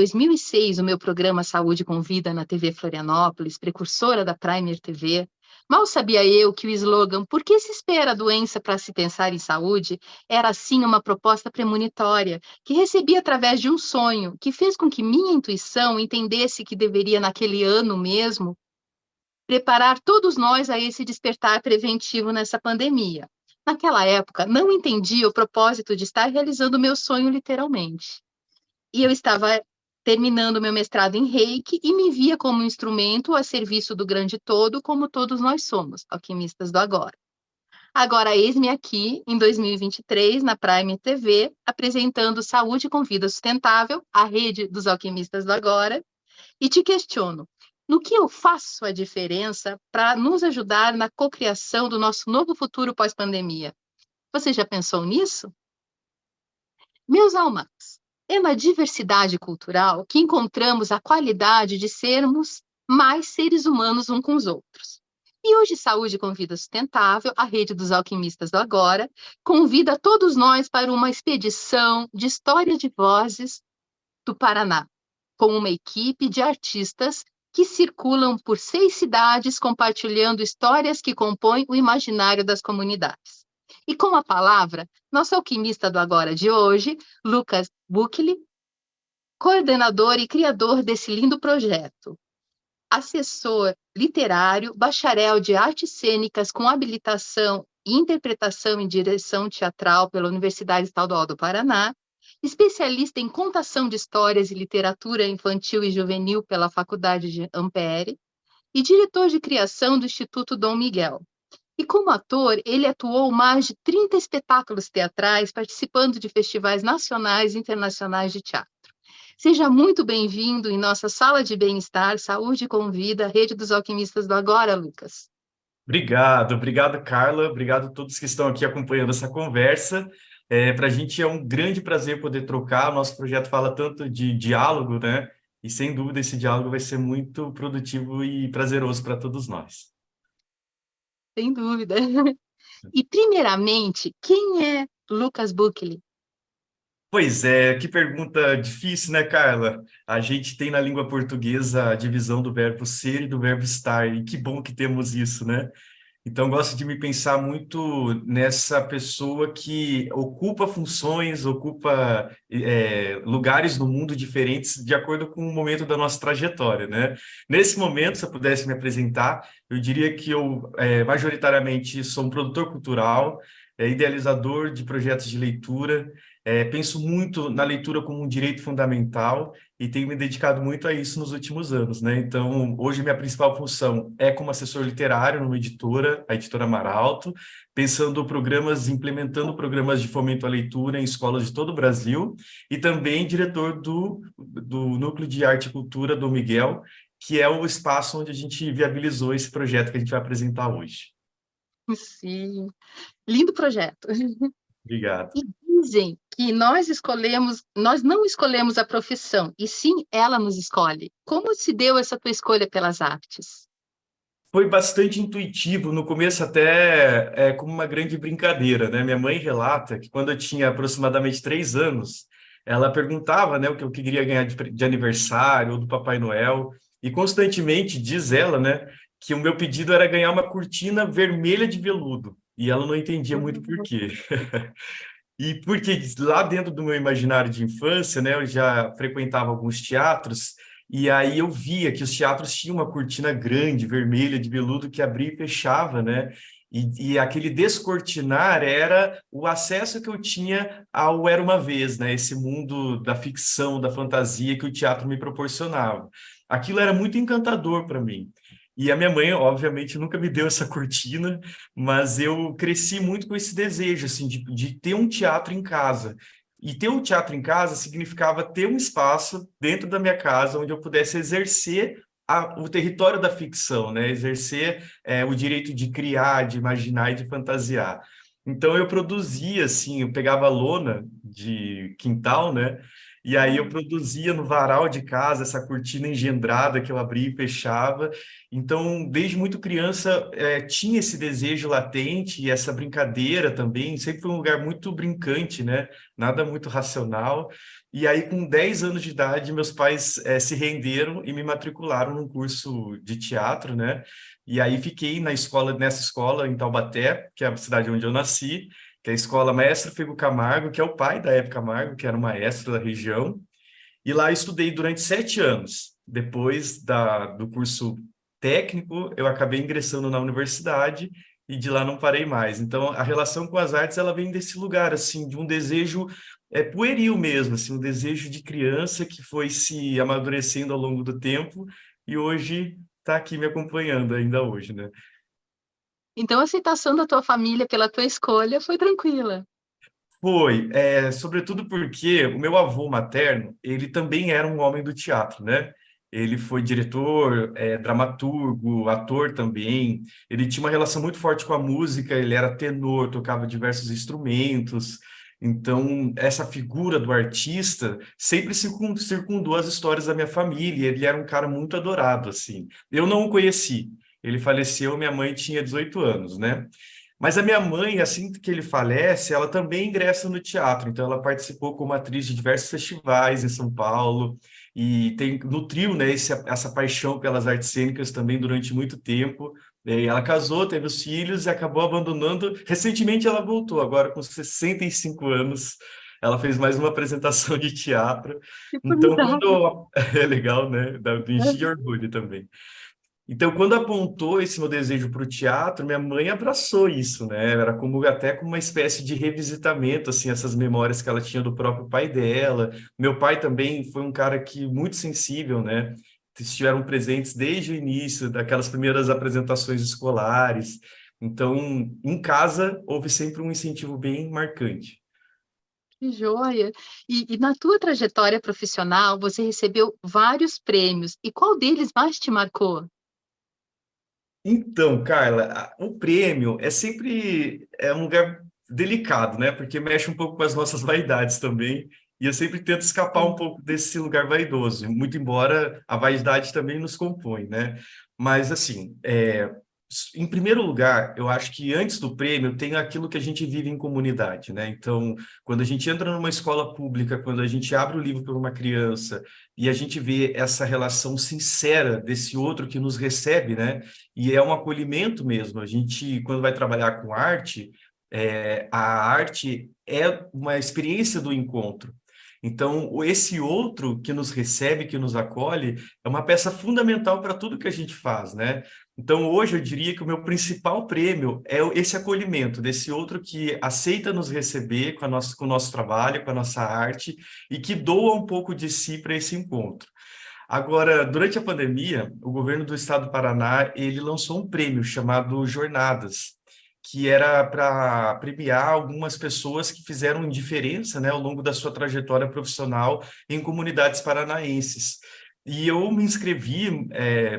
2006 o meu programa Saúde com Vida na TV Florianópolis, precursora da Primer TV, mal sabia eu que o slogan "Por que se espera a doença para se pensar em saúde?" era sim uma proposta premonitória, que recebi através de um sonho, que fez com que minha intuição entendesse que deveria, naquele ano mesmo, preparar todos nós a esse despertar preventivo nessa pandemia. Naquela época, não entendia o propósito de estar realizando o meu sonho literalmente. E eu estava terminando meu mestrado em Reiki e me via como um instrumento a serviço do grande todo, como todos nós somos, alquimistas do agora. Agora, eis-me aqui, em 2023, na Prime TV, apresentando Saúde com Vida Sustentável, a rede dos alquimistas do agora, e te questiono, no que eu faço a diferença para nos ajudar na cocriação do nosso novo futuro pós-pandemia? Você já pensou nisso? Meus almas, é na diversidade cultural que encontramos a qualidade de sermos mais seres humanos uns com os outros. E hoje, Saúde com Vida Sustentável, a rede dos alquimistas do agora, convida todos nós para uma expedição de história de vozes do Paraná, com uma equipe de artistas que circulam por 6 cidades, compartilhando histórias que compõem o imaginário das comunidades. E com a palavra, nosso alquimista do agora de hoje, Lucas Buckley, coordenador e criador desse lindo projeto, assessor literário, bacharel de artes cênicas com habilitação e interpretação em direção teatral pela Universidade Estadual do Paraná, especialista em contação de histórias e literatura infantil e juvenil pela Faculdade de Ampere e diretor de criação do Instituto Dom Miguel. E como ator, ele atuou mais de 30 espetáculos teatrais, participando de festivais nacionais e internacionais de teatro. Seja muito bem-vindo em nossa sala de bem-estar, saúde com vida, rede dos alquimistas do agora, Lucas. Obrigado, Carla. Obrigado a todos que estão aqui acompanhando essa conversa. Para a gente é um grande prazer poder trocar. Nosso projeto fala tanto de diálogo, né? E sem dúvida esse diálogo vai ser muito produtivo e prazeroso para todos nós. Sem dúvida. E, primeiramente, quem é Lucas Buckley? Pois é, que pergunta difícil, né, Carla? A gente tem na língua portuguesa a divisão do verbo ser e do verbo estar, e que bom que temos isso, né? Então, gosto de me pensar muito nessa pessoa que ocupa funções, ocupa lugares no mundo diferentes de acordo com o momento da nossa trajetória, né? Nesse momento, se eu pudesse me apresentar, eu diria que eu, majoritariamente, sou um produtor cultural, idealizador de projetos de leitura, penso muito na leitura como um direito fundamental e tenho me dedicado muito a isso nos últimos anos, né? Então, hoje minha principal função é como assessor literário numa editora, a Editora Maralto, pensando programas, implementando programas de fomento à leitura em escolas de todo o Brasil e também diretor do Núcleo de Arte e Cultura do Miguel, que é o espaço onde a gente viabilizou esse projeto que a gente vai apresentar hoje. Sim, lindo projeto. Obrigado. E dizem que nós não escolhemos a profissão, e sim ela nos escolhe. Como se deu essa tua escolha pelas artes? Foi bastante intuitivo, no começo até como uma grande brincadeira, né? Minha mãe relata que quando eu tinha aproximadamente 3 anos, ela perguntava, né, o que eu queria ganhar de aniversário ou do Papai Noel, e constantemente diz ela, né, que o meu pedido era ganhar uma cortina vermelha de veludo, e ela não entendia muito por quê. E porque lá dentro do meu imaginário de infância, né, eu já frequentava alguns teatros, e aí eu via que os teatros tinham uma cortina grande, vermelha, de veludo, que abria e fechava, né? E aquele descortinar era o acesso que eu tinha ao Era Uma Vez, né? Esse mundo da ficção, da fantasia que o teatro me proporcionava. Aquilo era muito encantador para mim. E a minha mãe, obviamente, nunca me deu essa cortina, mas eu cresci muito com esse desejo, assim, de ter um teatro em casa. E ter um teatro em casa significava ter um espaço dentro da minha casa onde eu pudesse exercer o território da ficção, né? Exercer o direito de criar, de imaginar e de fantasiar. Então eu produzia, assim, eu pegava lona de quintal, né? E aí eu produzia no varal de casa essa cortina engendrada que eu abria e fechava. Então, desde muito criança, tinha esse desejo latente e essa brincadeira também. Sempre foi um lugar muito brincante, né? Nada muito racional. E aí, com 10 anos de idade, meus pais se renderam e me matricularam num curso de teatro, né? E aí fiquei nessa escola em Taubaté, que é a cidade onde eu nasci, que é a escola Maestro Figo Camargo, que é o pai da Hebe Camargo, que era o maestro da região. E lá eu estudei durante 7 anos. Depois do curso técnico, eu acabei ingressando na universidade e de lá não parei mais. Então, a relação com as artes, ela vem desse lugar, assim, de um desejo pueril mesmo, assim, um desejo de criança que foi se amadurecendo ao longo do tempo e hoje está aqui me acompanhando ainda hoje, né? Então, a aceitação da tua família pela tua escolha foi tranquila. Foi, sobretudo porque o meu avô materno, ele também era um homem do teatro, né? Ele foi diretor, dramaturgo, ator também. Ele tinha uma relação muito forte com a música, ele era tenor, tocava diversos instrumentos. Então, essa figura do artista sempre circundou as histórias da minha família. Ele era um cara muito adorado, assim. Eu não o conheci. Ele faleceu, minha mãe tinha 18 anos, né? Mas a minha mãe, assim que ele falece, ela também ingressa no teatro. Então, ela participou como atriz de diversos festivais em São Paulo e nutriu, né, essa paixão pelas artes cênicas também durante muito tempo. E ela casou, teve os filhos e acabou abandonando. Recentemente, ela voltou, agora com 65 anos. Ela fez mais uma apresentação de teatro. Que Então, formidável. É legal, né? Me enche de orgulho também. Então, quando apontou esse meu desejo para o teatro, minha mãe abraçou isso, né? Era como até como uma espécie de revisitamento, assim, essas memórias que ela tinha do próprio pai dela. Meu pai também foi um cara que muito sensível, né? Estiveram presentes desde o início, daquelas primeiras apresentações escolares. Então, em casa, houve sempre um incentivo bem marcante. Que joia! E na tua trajetória profissional, você recebeu vários prêmios. E qual deles mais te marcou? Então, Carla, o prêmio é um lugar delicado, né? Porque mexe um pouco com as nossas vaidades também. E eu sempre tento escapar um Sim. pouco desse lugar vaidoso, muito embora a vaidade também nos compõe, né? Mas, assim, em primeiro lugar, eu acho que antes do prêmio tem aquilo que a gente vive em comunidade, né? Então, quando a gente entra numa escola pública, quando a gente abre o livro para uma criança e a gente vê essa relação sincera desse outro que nos recebe, né? E é um acolhimento mesmo. A gente, quando vai trabalhar com arte, a arte é uma experiência do encontro. Então, esse outro que nos recebe, que nos acolhe, é uma peça fundamental para tudo que a gente faz, né? Então, hoje eu diria que o meu principal prêmio é esse acolhimento desse outro que aceita nos receber com o nosso trabalho, com a nossa arte e que doa um pouco de si para esse encontro. Agora, durante a pandemia, o governo do estado do Paraná, ele lançou um prêmio chamado Jornadas, que era para premiar algumas pessoas que fizeram diferença, né, ao longo da sua trajetória profissional em comunidades paranaenses. E eu me inscrevi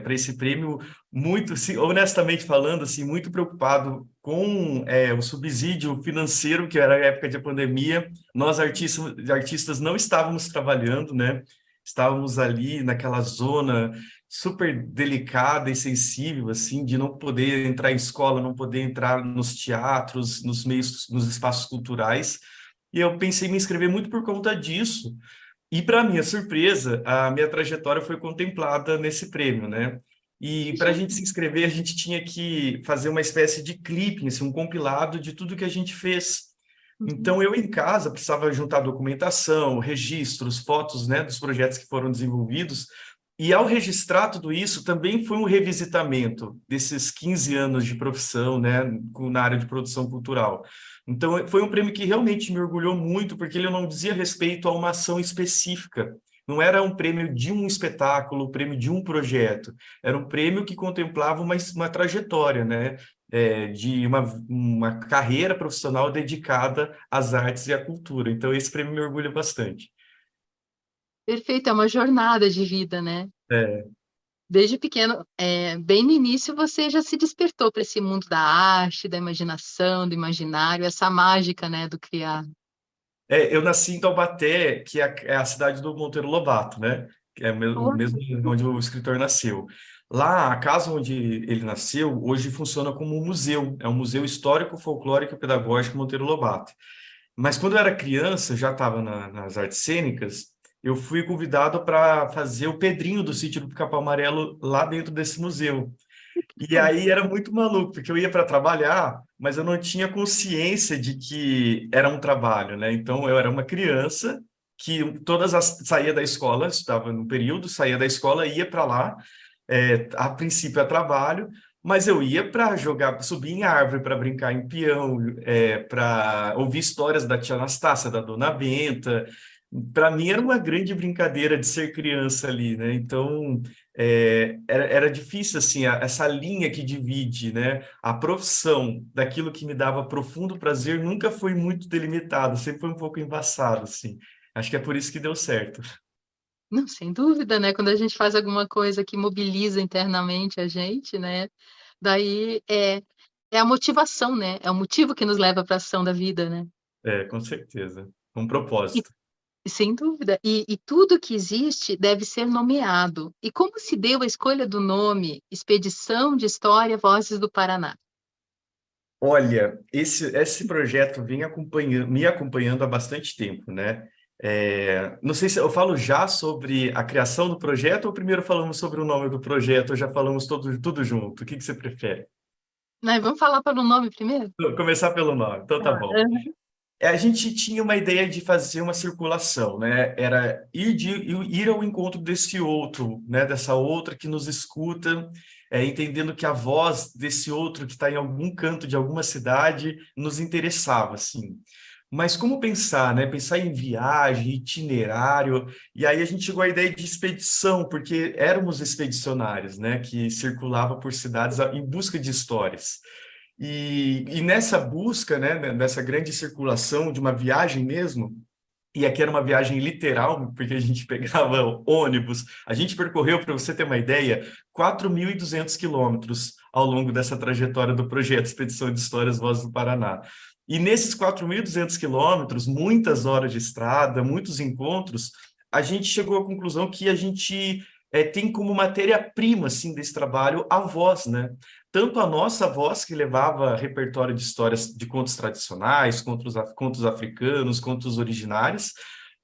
para esse prêmio muito, honestamente falando, assim, muito preocupado com o subsídio financeiro, que era a época de pandemia. Nós, artistas não estávamos trabalhando, né? Estávamos ali naquela zona super delicada e sensível, assim, de não poder entrar em escola, não poder entrar nos teatros, nos meios, nos espaços culturais. E eu pensei em me inscrever muito por conta disso. E, para minha surpresa, a minha trajetória foi contemplada nesse prêmio, né? E para a gente se inscrever, a gente tinha que fazer uma espécie de clipping, assim, um compilado de tudo que a gente fez. Uhum. Então, eu em casa precisava juntar documentação, registros, fotos, né, dos projetos que foram desenvolvidos. E ao registrar tudo isso, também foi um revisitamento desses 15 anos de profissão, né, na área de produção cultural. Então, foi um prêmio que realmente me orgulhou muito, porque ele não dizia respeito a uma ação específica. Não era um prêmio de um espetáculo, um prêmio de um projeto. Era um prêmio que contemplava uma trajetória, né? De uma carreira profissional dedicada às artes e à cultura. Então, esse prêmio me orgulha bastante. Perfeito, é uma jornada de vida, né? É, Desde pequeno, bem no início, você já se despertou para esse mundo da arte, da imaginação, do imaginário, essa mágica, né, do criar. eu nasci em Taubaté, que é a cidade do Monteiro Lobato, né? Que é o Olha, mesmo onde o escritor nasceu. Lá, a casa onde ele nasceu, hoje funciona como um museu. É um museu histórico, folclórico e pedagógico Monteiro Lobato. Mas quando eu era criança, eu já estava nas artes cênicas, eu fui convidado para fazer o Pedrinho do Sítio do Pica-Pau Amarelo lá dentro desse museu. E aí era muito maluco, porque eu ia para trabalhar, mas eu não tinha consciência de que era um trabalho, né? Então eu era uma criança que saía da escola, estava no período, saía da escola, ia para lá, a princípio a trabalho, mas eu ia para jogar, subir em árvore, para brincar em peão, para ouvir histórias da tia Anastácia, da Dona Benta. Para mim era uma grande brincadeira de ser criança ali, né? Então era difícil, assim, essa linha que divide, né, a profissão daquilo que me dava profundo prazer nunca foi muito delimitada, sempre foi um pouco embaçado, assim. Acho que é por isso que deu certo. Não, sem dúvida, né? Quando a gente faz alguma coisa que mobiliza internamente a gente, né? Daí é a motivação, né? É o motivo que nos leva para a ação da vida, né? É, com certeza. Um E, propósito. sem dúvida. E tudo que existe deve ser nomeado. E como se deu a escolha do nome Expedição de História Vozes do Paraná? Olha, esse projeto me acompanhando há bastante tempo, né? Não sei se eu falo já sobre a criação do projeto ou primeiro falamos sobre o nome do projeto ou já falamos tudo junto? O que que você prefere? Né, vamos falar pelo nome primeiro? Vou começar pelo nome, então tá Tá. bom. A gente tinha uma ideia de fazer uma circulação, né? Era ir ao encontro desse outro, né? Dessa outra que nos escuta, entendendo que a voz desse outro que está em algum canto de alguma cidade nos interessava, assim. Mas como pensar, né? Pensar em viagem, itinerário, e aí a gente chegou à ideia de expedição, porque éramos expedicionários, né? Que circulava por cidades em busca de histórias. E nessa busca, né, nessa grande circulação de uma viagem mesmo, e aqui era uma viagem literal, porque a gente pegava ônibus, a gente percorreu, para você ter uma ideia, 4.200 quilômetros ao longo dessa trajetória do projeto Expedição de Histórias Vozes do Paraná. E nesses 4.200 quilômetros, muitas horas de estrada, muitos encontros, a gente chegou à conclusão que a gente tem como matéria-prima assim, desse trabalho a voz, né? Tanto a nossa voz, que levava repertório de histórias de contos tradicionais, contos africanos, contos originários,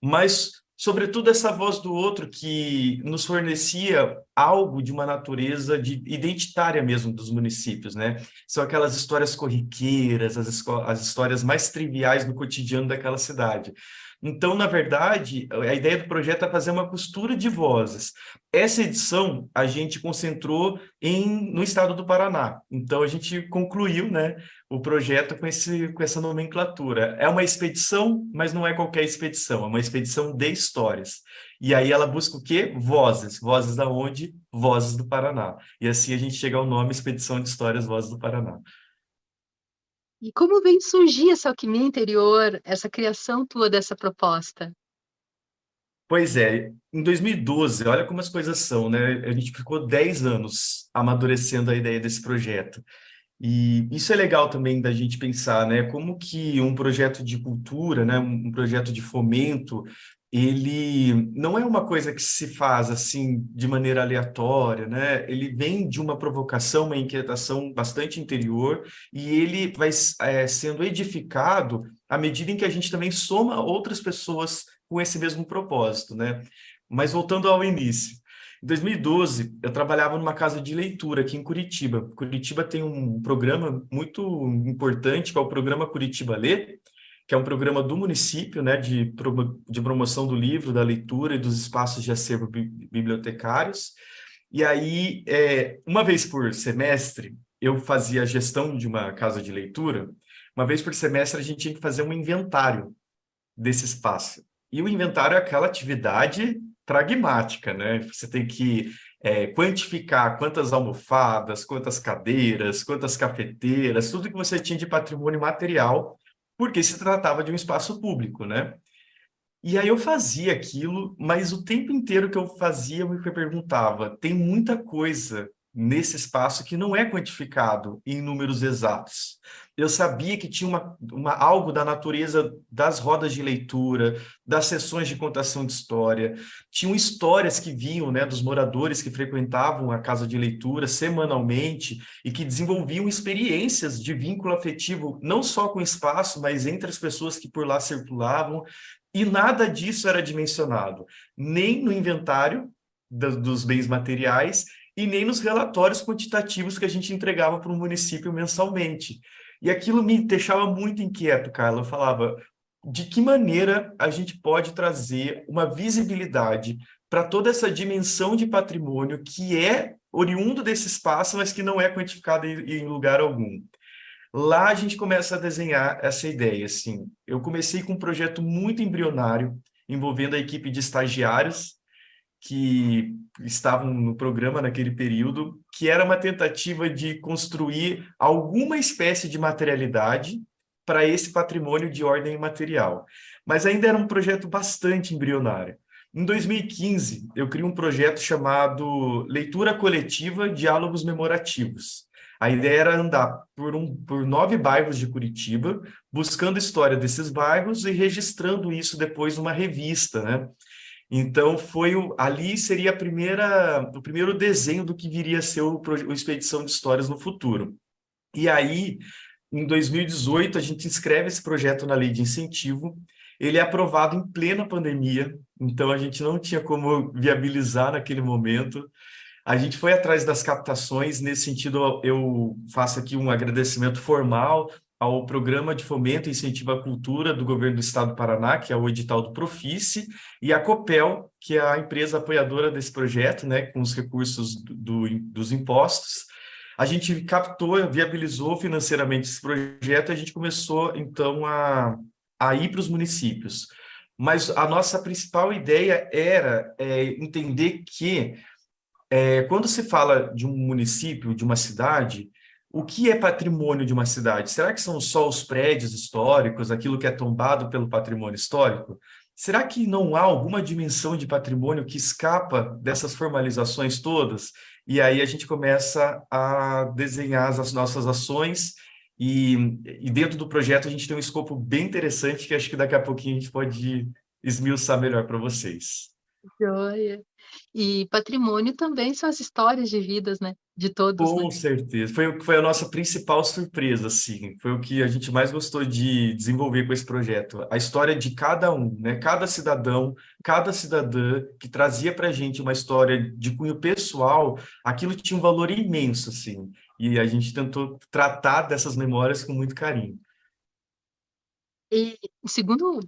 mas, sobretudo, essa voz do outro que nos fornecia algo de uma natureza identitária mesmo dos municípios, né? São aquelas histórias corriqueiras, as histórias mais triviais do cotidiano daquela cidade. Então, na verdade, a ideia do projeto é fazer uma costura de vozes. Essa edição a gente concentrou no estado do Paraná. Então, a gente concluiu, né, o projeto com essa nomenclatura. É uma expedição, mas não é qualquer expedição, é uma expedição de histórias. E aí ela busca o quê? Vozes. Vozes da onde? Vozes do Paraná. E assim a gente chega ao nome Expedição de Histórias Vozes do Paraná. E como veio surgir essa alquimia interior, essa criação tua dessa proposta? Pois é, em 2012, olha como as coisas são, né? A gente ficou 10 anos amadurecendo a ideia desse projeto. E isso é legal também da gente pensar, né? Como que um projeto de cultura, né? Um projeto de fomento, ele não é uma coisa que se faz assim de maneira aleatória, né? Ele vem de uma provocação, uma inquietação bastante interior e ele vai sendo edificado à medida em que a gente também soma outras pessoas com esse mesmo propósito, né? Mas voltando ao início. Em 2012, eu trabalhava numa casa de leitura aqui em Curitiba. Curitiba tem um programa muito importante, que é o Programa Curitiba Lê, que é um programa do município, né, de promoção do livro, da leitura e dos espaços de acervo bibliotecários. E aí, uma vez por semestre, eu fazia a gestão de uma casa de leitura. Uma vez por semestre, a gente tinha que fazer um inventário desse espaço. E o inventário é aquela atividade pragmática, né? Você tem que quantificar quantas almofadas, quantas cadeiras, quantas cafeteiras, tudo que você tinha de patrimônio material, porque se tratava de um espaço público, né? E aí eu fazia aquilo, mas o tempo inteiro que eu fazia, eu me perguntava, tem muita coisa nesse espaço que não é quantificado em números exatos. Eu sabia que tinha algo da natureza das rodas de leitura, das sessões de contação de história, tinham histórias que vinham, né, dos moradores que frequentavam a casa de leitura semanalmente e que desenvolviam experiências de vínculo afetivo, não só com o espaço, mas entre as pessoas que por lá circulavam, e nada disso era dimensionado, nem no inventário dos bens materiais e nem nos relatórios quantitativos que a gente entregava para o município mensalmente. E aquilo me deixava muito inquieto, Carla. Eu falava, de que maneira a gente pode trazer uma visibilidade para toda essa dimensão de patrimônio que é oriundo desse espaço, mas que não é quantificado em lugar algum. Lá a gente começa a desenhar essa ideia, assim. Eu comecei com um projeto muito embrionário, envolvendo a equipe de estagiários que estavam no programa naquele período, que era uma tentativa de construir alguma espécie de materialidade para esse patrimônio de ordem imaterial. Mas ainda era um projeto bastante embrionário. Em 2015, eu criei um projeto chamado Leitura Coletiva, Diálogos Memorativos. A ideia era andar por 9 bairros de Curitiba, buscando a história desses bairros e registrando isso depois numa revista, né? Então, ali seria o primeiro desenho do que viria a ser o Expedição de Histórias no futuro. E aí, em 2018, a gente inscreve esse projeto na Lei de Incentivo, ele é aprovado em plena pandemia, então a gente não tinha como viabilizar naquele momento. A gente foi atrás das captações, nesse sentido, eu faço aqui um agradecimento formal ao Programa de Fomento e Incentivo à Cultura do Governo do Estado do Paraná, que é o edital do Profice, e a Copel, que é a empresa apoiadora desse projeto, né, com os recursos dos impostos. A gente captou, viabilizou financeiramente esse projeto e a gente começou, então, a ir para os municípios. Mas a nossa principal ideia era entender que quando se fala de um município, de uma cidade, o que é patrimônio de uma cidade? Será que são só os prédios históricos, aquilo que é tombado pelo patrimônio histórico? Será que não há alguma dimensão de patrimônio que escapa dessas formalizações todas? E aí a gente começa a desenhar as nossas ações e dentro do projeto a gente tem um escopo bem interessante que acho que daqui a pouquinho a gente pode esmiuçar melhor para vocês. Joia. E patrimônio também são as histórias de vidas, né? De todos, né? Com certeza. Foi a nossa principal surpresa, assim. Foi o que a gente mais gostou de desenvolver com esse projeto. A história de cada um, né? Cada cidadão, cada cidadã que trazia para a gente uma história de cunho pessoal, aquilo tinha um valor imenso, assim. E a gente tentou tratar dessas memórias com muito carinho. E segundo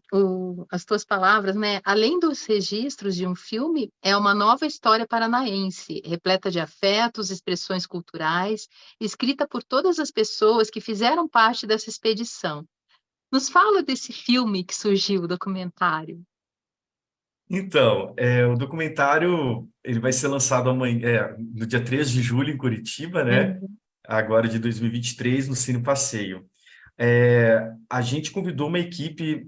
as tuas palavras, né, além dos registros de um filme, é uma nova história paranaense, repleta de afetos, expressões culturais, escrita por todas as pessoas que fizeram parte dessa expedição. Nos fala desse filme que surgiu, o documentário. Então, o documentário ele vai ser lançado amanhã, no dia 3 de julho em Curitiba, né? Uhum. Agora de 2023, no Cine Passeio. A gente convidou uma equipe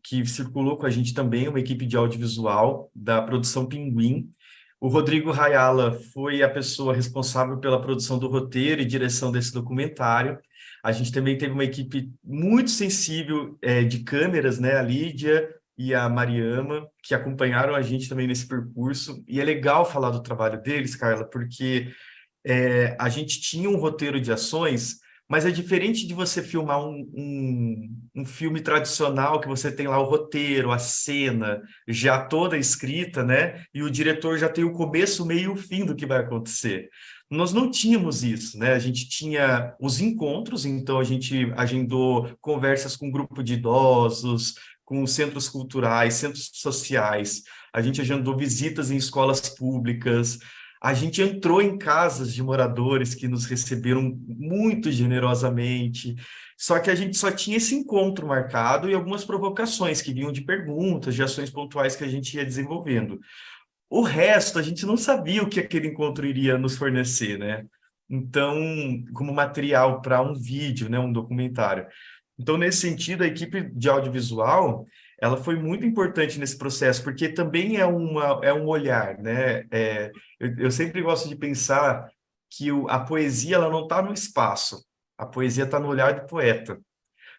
que circulou com a gente também, uma equipe de audiovisual da produção Pinguim. O Rodrigo Rayala foi a pessoa responsável pela produção do roteiro e direção desse documentário. A gente também teve uma equipe muito sensível, de câmeras, né? A Lídia e a Mariama, que acompanharam a gente também nesse percurso. E é legal falar do trabalho deles, Carla, porque a gente tinha um roteiro de ações, mas é diferente de você filmar um filme tradicional, que você tem lá o roteiro, a cena, já toda escrita, né? E o diretor já tem o começo, o meio e o fim do que vai acontecer. Nós não tínhamos isso, né? A gente tinha os encontros, então a gente agendou conversas com um grupo de idosos, com centros culturais, centros sociais, a gente agendou visitas em escolas públicas, a gente entrou em casas de moradores que nos receberam muito generosamente, só que a gente só tinha esse encontro marcado e algumas provocações que vinham de perguntas, de ações pontuais que a gente ia desenvolvendo. O resto, a gente não sabia o que aquele encontro iria nos fornecer, né? Então, como material para um vídeo, né, um documentário. Então, nesse sentido, a equipe de audiovisual, ela foi muito importante nesse processo, porque também é um olhar, né? Eu sempre gosto de pensar que a poesia ela não está no espaço, a poesia está no olhar do poeta.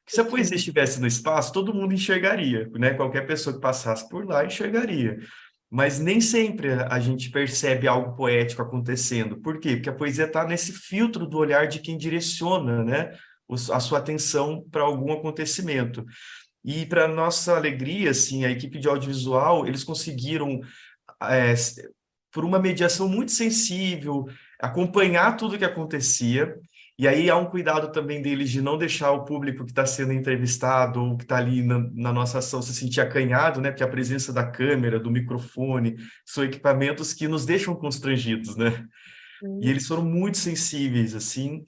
Se a poesia estivesse no espaço, todo mundo enxergaria, né? Qualquer pessoa que passasse por lá enxergaria. Mas nem sempre a gente percebe algo poético acontecendo. Por quê? Porque a poesia está nesse filtro do olhar de quem direciona, né? A sua atenção para algum acontecimento. E para nossa alegria, assim, a equipe de audiovisual, eles conseguiram, é, por uma mediação muito sensível, acompanhar tudo o que acontecia. E aí há um cuidado também deles de não deixar o público que está sendo entrevistado ou que está ali na nossa ação se sentir acanhado, né? Porque a presença da câmera, do microfone, são equipamentos que nos deixam constrangidos, né? E eles foram muito sensíveis, assim.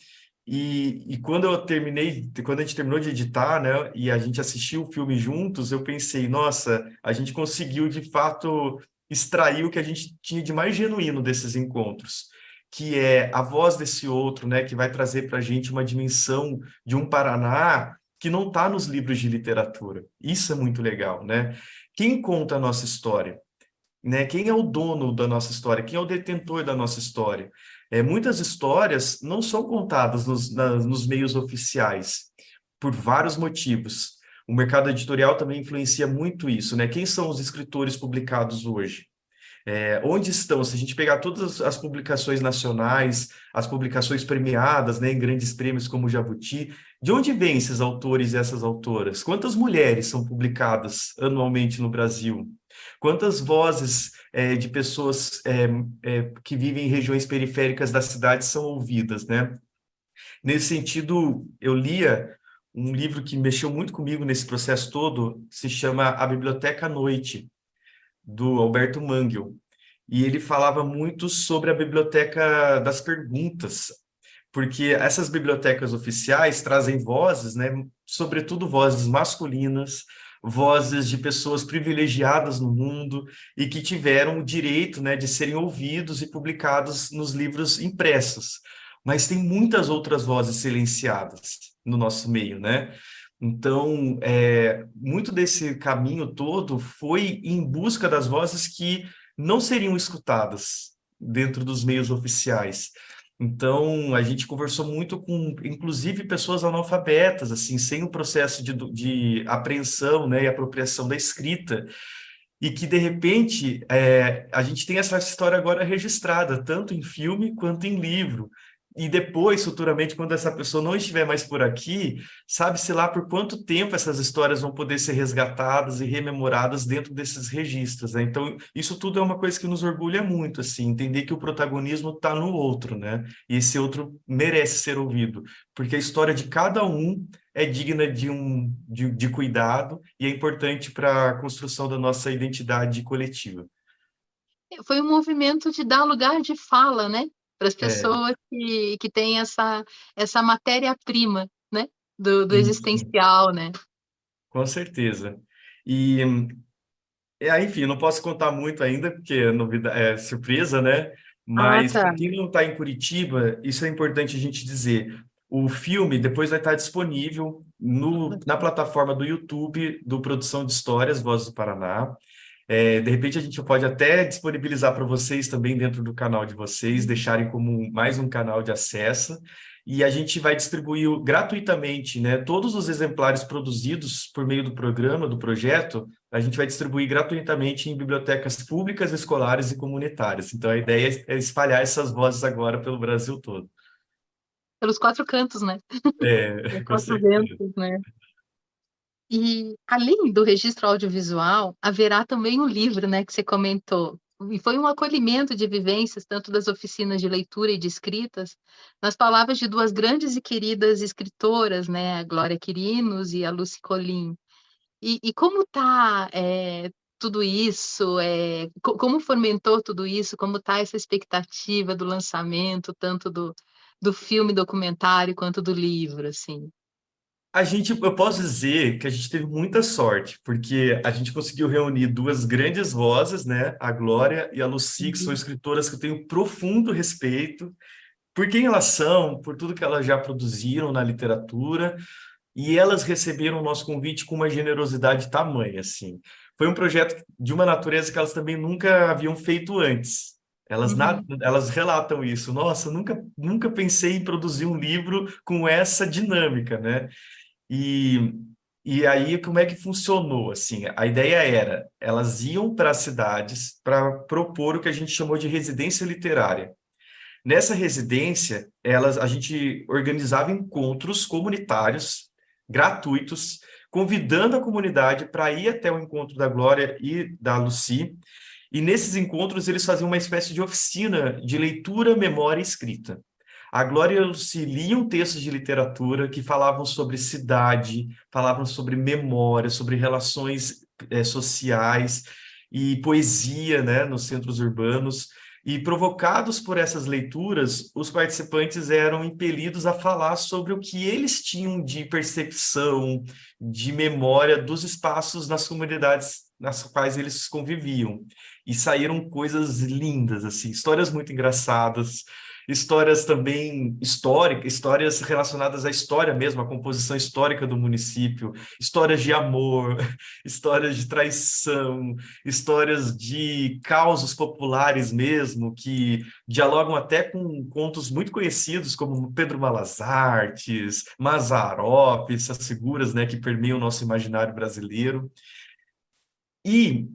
E quando a gente terminou de editar, né, e a gente assistiu o filme juntos, eu pensei, nossa, a gente conseguiu de fato extrair o que a gente tinha de mais genuíno desses encontros, que é a voz desse outro, né, que vai trazer para a gente uma dimensão de um Paraná que não está nos livros de literatura. Isso é muito legal, né? Quem conta a nossa história? Né? Quem é o dono da nossa história? Quem é o detentor da nossa história? Muitas histórias não são contadas nos meios oficiais, por vários motivos. O mercado editorial também influencia muito isso, né? Quem são os escritores publicados hoje? Onde estão? Se a gente pegar todas as publicações nacionais, as publicações premiadas, né, em grandes prêmios como o Jabuti, de onde vêm esses autores e essas autoras? Quantas mulheres são publicadas anualmente no Brasil? Quantas vozes de pessoas que vivem em regiões periféricas da cidade são ouvidas, né? Nesse sentido, eu lia um livro que mexeu muito comigo nesse processo todo, se chama A Biblioteca à Noite, do Alberto Mangel. E ele falava muito sobre a biblioteca das perguntas, porque essas bibliotecas oficiais trazem vozes, né, sobretudo vozes masculinas, vozes de pessoas privilegiadas no mundo e que tiveram o direito, né, de serem ouvidos e publicados nos livros impressos. Mas tem muitas outras vozes silenciadas no nosso meio, né? Então, muito desse caminho todo foi em busca das vozes que não seriam escutadas dentro dos meios oficiais. Então, a gente conversou muito com, inclusive, pessoas analfabetas, assim, sem o processo de apreensão, né, e apropriação da escrita, e que, de repente, a gente tem essa história agora registrada, tanto em filme quanto em livro. E depois, futuramente, quando essa pessoa não estiver mais por aqui, sabe-se lá por quanto tempo essas histórias vão poder ser resgatadas e rememoradas dentro desses registros, né? Então, isso tudo é uma coisa que nos orgulha muito, assim, entender que o protagonismo está no outro, né? E esse outro merece ser ouvido, porque a história de cada um é digna de cuidado e é importante para a construção da nossa identidade coletiva. Foi um movimento de dar lugar de fala, né, para as É, pessoas que têm essa matéria-prima, né, do isso, existencial, né. com certeza. E enfim, eu não posso contar muito ainda, porque é surpresa, né? Ah, Mas tá. para quem não está em Curitiba, isso é importante a gente dizer. O filme depois vai estar disponível na plataforma do YouTube do Produção de Histórias, Vozes do Paraná. De repente a gente pode até disponibilizar para vocês também dentro do canal de vocês, deixarem como mais um canal de acesso. E a gente vai distribuir gratuitamente, né? Todos os exemplares produzidos por meio do programa, do projeto, a gente vai distribuir gratuitamente em bibliotecas públicas, escolares e comunitárias. Então a ideia é espalhar essas vozes agora pelo Brasil todo. Pelos 4 cantos, né, pelos Com 4 certeza. ventos, né. E, além do registro audiovisual, haverá também o livro, né, que você comentou. E foi um acolhimento de vivências, tanto das oficinas de leitura e de escritas, nas palavras de 2 grandes e queridas escritoras, né, a Glória Quirinos e a Lucy Colin. E como está tudo isso, como fomentou tudo isso, como está essa expectativa do lançamento, tanto do filme documentário quanto do livro, assim? Eu posso dizer que a gente teve muita sorte, porque a gente conseguiu reunir duas grandes vozes, né? A Glória e a Lucy, que são Uhum. escritoras que eu tenho profundo respeito por quem elas são, por tudo que elas já produziram na literatura, e elas receberam o nosso convite com uma generosidade tamanha, assim. Foi um projeto de uma natureza que elas também nunca haviam feito antes. Uhum. Elas relatam isso. Nossa, nunca pensei em produzir um livro com essa dinâmica, né? E, e aí, como é que funcionou? Assim, a ideia era, elas iam para as cidades para propor o que a gente chamou de residência literária. Nessa residência, a gente organizava encontros comunitários gratuitos, convidando a comunidade para ir até o encontro da Glória e da Lucy. E nesses encontros eles faziam uma espécie de oficina de leitura, memória e escrita. A Glória e a Lucy liam textos de literatura que falavam sobre cidade, falavam sobre memória, sobre relações sociais e poesia, né, nos centros urbanos. E provocados por essas leituras, os participantes eram impelidos a falar sobre o que eles tinham de percepção, de memória dos espaços nas comunidades nas quais eles conviviam. E saíram coisas lindas, assim, histórias muito engraçadas, histórias também históricas, histórias relacionadas à história mesmo, à composição histórica do município, histórias de amor, histórias de traição, histórias de causos populares mesmo, que dialogam até com contos muito conhecidos, como Pedro Malas Artes, Mazzaropi, essas figuras, né, que permeiam o nosso imaginário brasileiro. E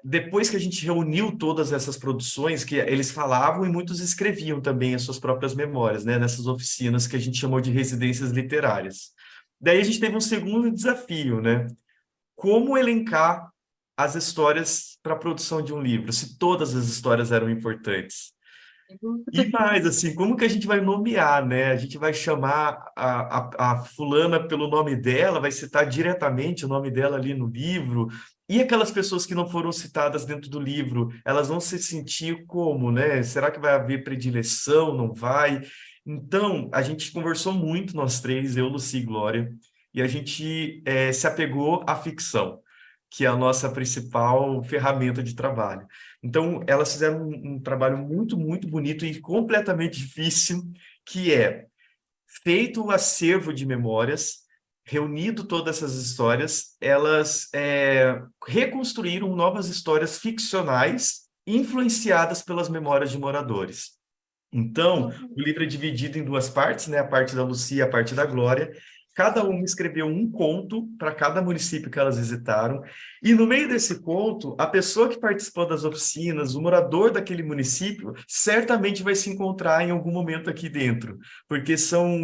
depois que a gente reuniu todas essas produções, que eles falavam e muitos escreviam também as suas próprias memórias, né, nessas oficinas que a gente chamou de residências literárias. Daí a gente teve um segundo desafio, né? Como elencar as histórias para a produção de um livro, se todas as histórias eram importantes. E mais, assim, como que a gente vai nomear, né? A gente vai chamar a fulana pelo nome dela, vai citar diretamente o nome dela ali no livro. E aquelas pessoas que não foram citadas dentro do livro, elas vão se sentir como, né? Será que vai haver predileção? Não vai? Então, a gente conversou muito, nós três, eu, Luci e Glória, e a gente se apegou à ficção, que é a nossa principal ferramenta de trabalho. Então, elas fizeram um trabalho muito, muito bonito e completamente difícil, que é feito o acervo de memórias, reunido todas essas histórias, elas reconstruíram novas histórias ficcionais influenciadas pelas memórias de moradores. Então, o livro é dividido em duas partes, né? A parte da Lucia e a parte da Glória. Cada uma escreveu um conto para cada município que elas visitaram. E no meio desse conto, a pessoa que participou das oficinas, o morador daquele município, certamente vai se encontrar em algum momento aqui dentro, porque são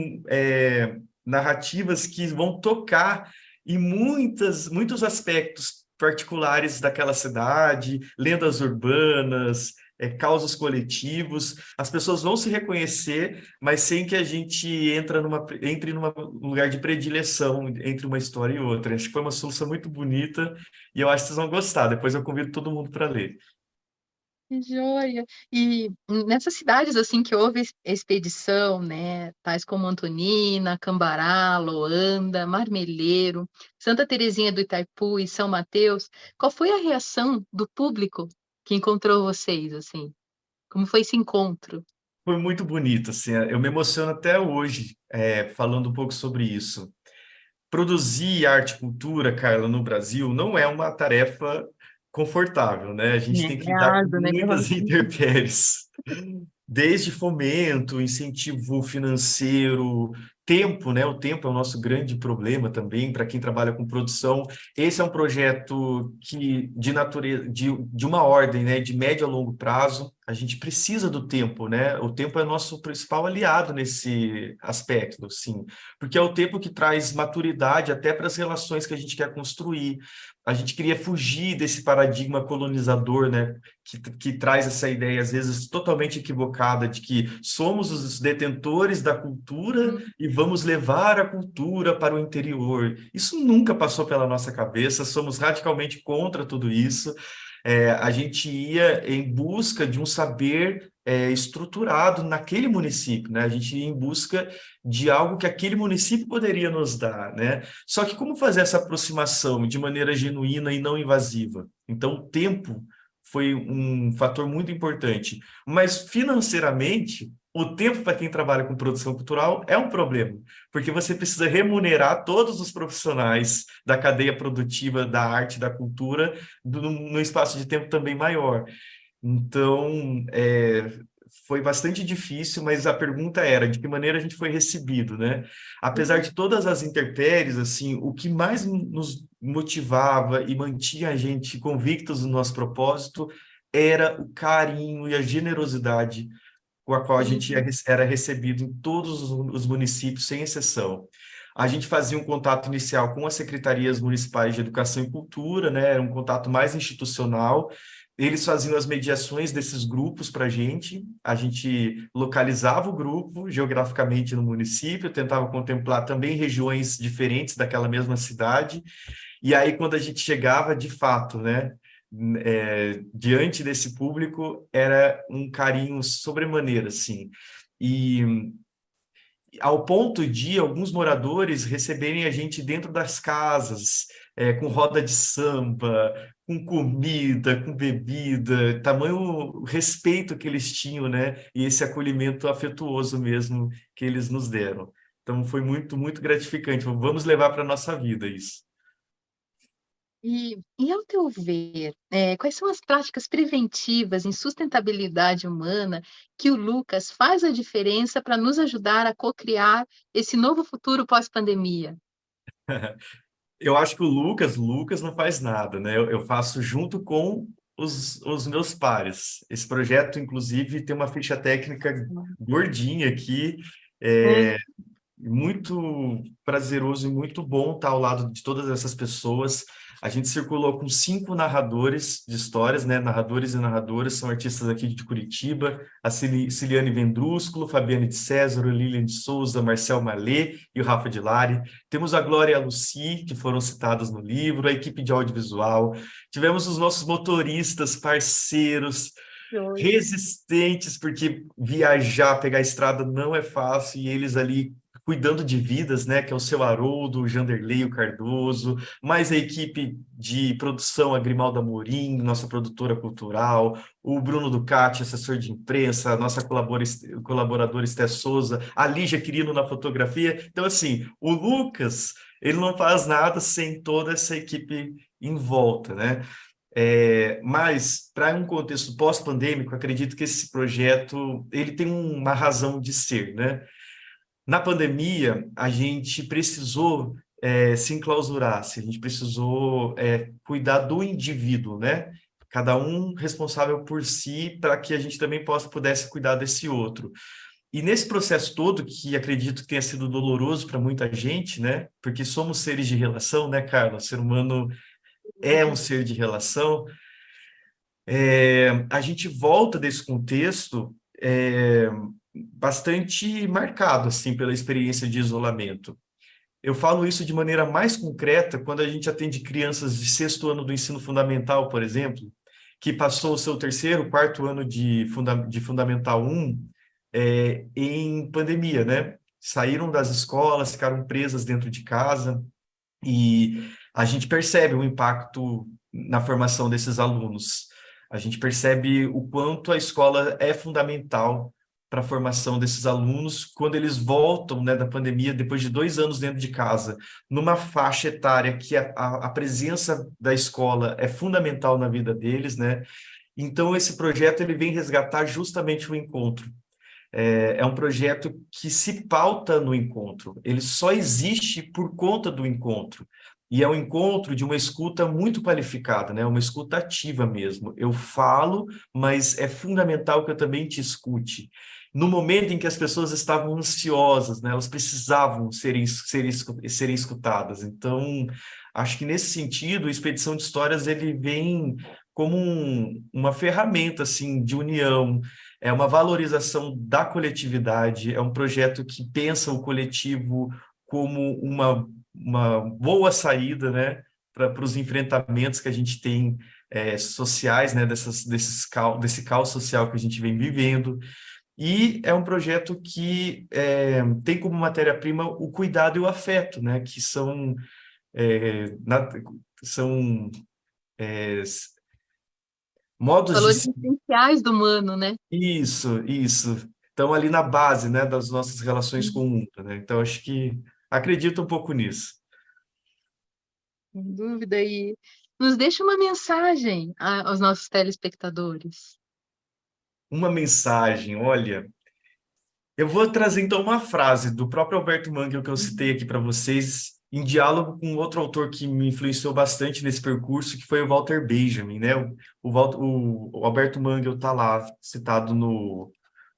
narrativas que vão tocar em muitos aspectos particulares daquela cidade, lendas urbanas, causos coletivos, as pessoas vão se reconhecer, mas sem que a gente entre num lugar de predileção entre uma história e outra. Acho que foi uma solução muito bonita e eu acho que vocês vão gostar. Depois eu convido todo mundo para ler. Que joia! E nessas cidades assim que houve expedição, né, tais como Antonina, Cambará, Loanda, Marmeleiro, Santa Terezinha do Itaipu e São Mateus, qual foi a reação do público que encontrou vocês, assim? Como foi esse encontro? Foi muito bonito, assim, eu me emociono até hoje, falando um pouco sobre isso. Produzir arte e cultura, Carla, no Brasil não é uma tarefa confortável, né? A gente tem que É lidar com árduo, né? muitas intempéries. Desde fomento, incentivo financeiro, tempo, né? O tempo é o nosso grande problema também para quem trabalha com produção. Esse é um projeto que de natureza, de uma ordem, né? De médio a longo prazo. A gente precisa do tempo, né? O tempo é nosso principal aliado nesse aspecto, sim, porque é o tempo que traz maturidade até para as relações que a gente quer construir. A gente queria fugir desse paradigma colonizador, né? Que traz essa ideia, às vezes, totalmente equivocada de que somos os detentores da cultura Uhum. e vamos levar a cultura para o interior. Isso nunca passou pela nossa cabeça, somos radicalmente contra tudo isso. A gente ia em busca de um saber estruturado naquele município, né? A gente ia em busca de algo que aquele município poderia nos dar, né? Só que como fazer essa aproximação de maneira genuína e não invasiva? Então, o tempo foi um fator muito importante. Mas financeiramente, o tempo para quem trabalha com produção cultural é um problema, porque você precisa remunerar todos os profissionais da cadeia produtiva da arte e da cultura num espaço de tempo também maior. Então, foi bastante difícil, mas a pergunta era de que maneira a gente foi recebido, né? Apesar de todas as intempéries, assim, o que mais nos motivava e mantinha a gente convictos no nosso propósito era o carinho e a generosidade com a qual a gente Uhum. era recebido em todos os municípios, sem exceção. A gente fazia um contato inicial com as secretarias municipais de educação e cultura, né? Era um contato mais institucional. Eles faziam as mediações desses grupos para a gente localizava o grupo geograficamente no município, tentava contemplar também regiões diferentes daquela mesma cidade, e aí quando a gente chegava, de fato, né, diante desse público, era um carinho sobremaneira, assim. E ao ponto de alguns moradores receberem a gente dentro das casas, com roda de samba, com comida, com bebida, tamanho respeito que eles tinham, né? E esse acolhimento afetuoso mesmo que eles nos deram. Então foi muito, muito gratificante. Vamos levar para a nossa vida isso. E ao teu ver, quais são as práticas preventivas em sustentabilidade humana que o Lucas faz a diferença para nos ajudar a co-criar esse novo futuro pós-pandemia? Eu acho que o Lucas não faz nada, né? Eu faço junto com os meus pares. Esse projeto, inclusive, tem uma ficha técnica gordinha aqui. Hum. É muito prazeroso e muito bom estar ao lado de todas essas pessoas. A gente circulou com 5 narradores de histórias, né? Narradores e narradoras, são artistas aqui de Curitiba, a Ciliane Vendrúsculo, Fabiane de César, o Lilian de Souza, Marcel Malê e o Rafa de Lari. Temos a Glória e a Lucy, que foram citadas no livro, a equipe de audiovisual. Tivemos os nossos motoristas, parceiros, Oi. resistentes, porque viajar, pegar a estrada não é fácil, e eles ali cuidando de vidas, né, que é o seu Haroldo, o Janderlei, o Cardoso, mais a equipe de produção, a Grimalda Amorim, nossa produtora cultural, o Bruno Ducati, assessor de imprensa, a nossa colaboradora Esté Souza, a Lígia Quirino na fotografia. Então, assim, o Lucas, ele não faz nada sem toda essa equipe em volta, né? Mas, para um contexto pós-pandêmico, acredito que esse projeto ele tem uma razão de ser, né? Na pandemia, a gente precisou se enclausurar, a gente precisou cuidar do indivíduo, né? Cada um responsável por si, para que a gente também pudesse cuidar desse outro. E nesse processo todo, que acredito que tenha sido doloroso para muita gente, né? Porque somos seres de relação, né, Carla? O ser humano é um ser de relação. A gente volta desse contexto bastante marcado assim pela experiência de isolamento. Eu falo isso de maneira mais concreta quando a gente atende crianças de sexto ano do ensino fundamental, por exemplo, que passou o seu terceiro, quarto ano de Fundamental 1 em pandemia, né? Saíram das escolas, ficaram presas dentro de casa, e a gente percebe o impacto na formação desses alunos. A gente percebe o quanto a escola é fundamental para a formação desses alunos quando eles voltam, né, da pandemia, depois de 2 anos dentro de casa, numa faixa etária que a presença da escola é fundamental na vida deles, né? Então, esse projeto ele vem resgatar justamente o encontro. É um projeto que se pauta no encontro, ele só existe por conta do encontro. E é um encontro de uma escuta muito qualificada, né? Uma escuta ativa mesmo. Eu falo, mas é fundamental que eu também te escute. No momento em que as pessoas estavam ansiosas, né? Elas precisavam serem escutadas. Então, acho que nesse sentido, a Expedição de Histórias ele vem como uma ferramenta assim de união, é uma valorização da coletividade, é um projeto que pensa o coletivo como uma boa saída, né, para os enfrentamentos que a gente tem sociais, né, desse caos social que a gente vem vivendo. E é um projeto que tem como matéria-prima o cuidado e o afeto, né, que são é, modos de Valores essenciais do humano, né? Isso. Estão ali na base, né, das nossas relações com o mundo, né? Então, acho que acredito um pouco nisso. Sem dúvida. E nos deixa uma mensagem aos nossos telespectadores. uma mensagem, olha, eu vou trazer então uma frase do próprio Alberto Mangel que eu citei aqui para vocês, em diálogo com outro autor que me influenciou bastante nesse percurso, que foi o Walter Benjamin, né? O Alberto Mangel está lá citado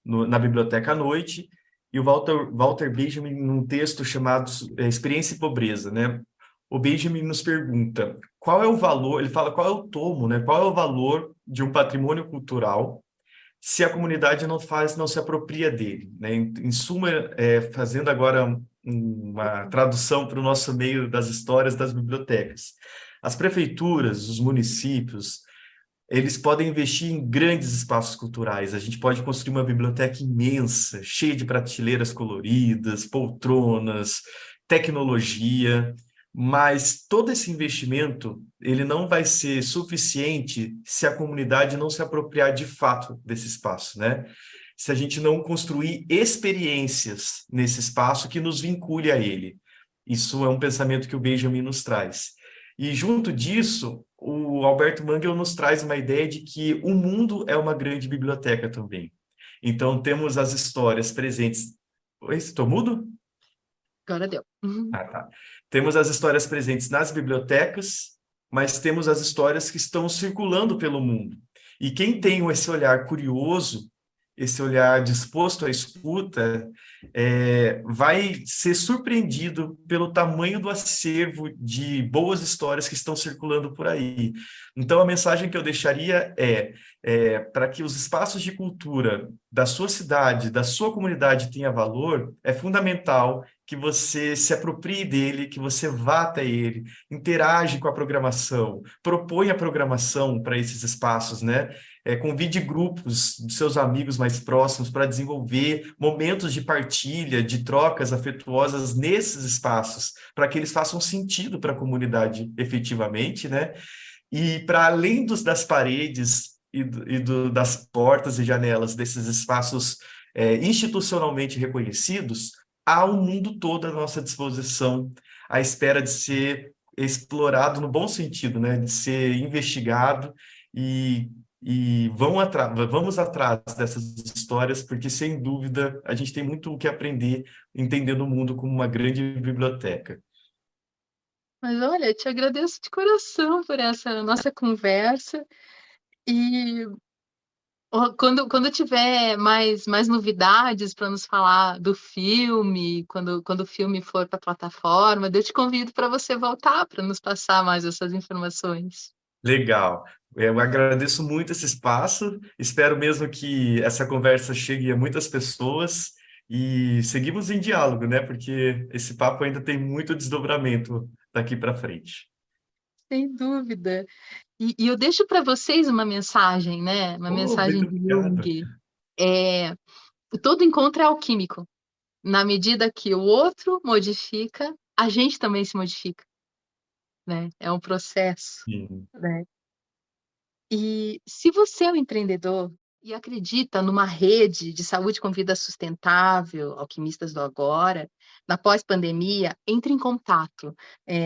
na Biblioteca à Noite, e o Walter Benjamin, num texto chamado Experiência e Pobreza, né? O Benjamin nos pergunta qual é o valor, ele fala qual é o tomo, né? Qual é o valor de um patrimônio cultural se a comunidade não se apropria dele, né? Em suma, fazendo agora uma tradução para o nosso meio das histórias das bibliotecas. As prefeituras, os municípios, eles podem investir em grandes espaços culturais. A gente pode construir uma biblioteca imensa, cheia de prateleiras coloridas, poltronas, tecnologia, mas todo esse investimento, ele não vai ser suficiente se a comunidade não se apropriar de fato desse espaço, né? Se a gente não construir experiências nesse espaço que nos vincule a ele. Isso é um pensamento que o Benjamin nos traz. E junto disso, o Alberto Mangel nos traz uma ideia de que o mundo é uma grande biblioteca também. Então, temos as histórias presentes. Oi, estou mudo? Agora deu. Ah, tá. Temos as histórias presentes nas bibliotecas, mas temos as histórias que estão circulando pelo mundo. E quem tem esse olhar curioso, esse olhar disposto à escuta, vai ser surpreendido pelo tamanho do acervo de boas histórias que estão circulando por aí. Então, a mensagem que eu deixaria para que os espaços de cultura da sua cidade, da sua comunidade tenha valor, é fundamental que você se aproprie dele, que você vá até ele, interage com a programação, propõe a programação para esses espaços, né? Convide grupos de seus amigos mais próximos para desenvolver momentos de partilha, de trocas afetuosas nesses espaços, para que eles façam sentido para a comunidade efetivamente, né? E para além das paredes das portas e janelas desses espaços institucionalmente reconhecidos, há um mundo todo à nossa disposição, à espera de ser explorado no bom sentido, né? De ser investigado e vamos atrás dessas histórias, porque, sem dúvida, a gente tem muito o que aprender entendendo o mundo como uma grande biblioteca. Mas olha, eu te agradeço de coração por essa nossa conversa e quando tiver mais novidades para nos falar do filme, quando o filme for para a plataforma, eu te convido para você voltar para nos passar mais essas informações. Legal. Eu agradeço muito esse espaço, espero mesmo que essa conversa chegue a muitas pessoas e seguimos em diálogo, né? Porque esse papo ainda tem muito desdobramento daqui para frente. Sem dúvida. E eu deixo para vocês uma mensagem, né? Uma Oh, mensagem muito de obrigado. Jung. É, todo encontro é alquímico. Na medida que o outro modifica, a gente também se modifica, né? É um processo, Sim. né? E se você é um empreendedor e acredita numa rede de saúde com vida sustentável, Alquimistas do Agora, na pós-pandemia, entre em contato.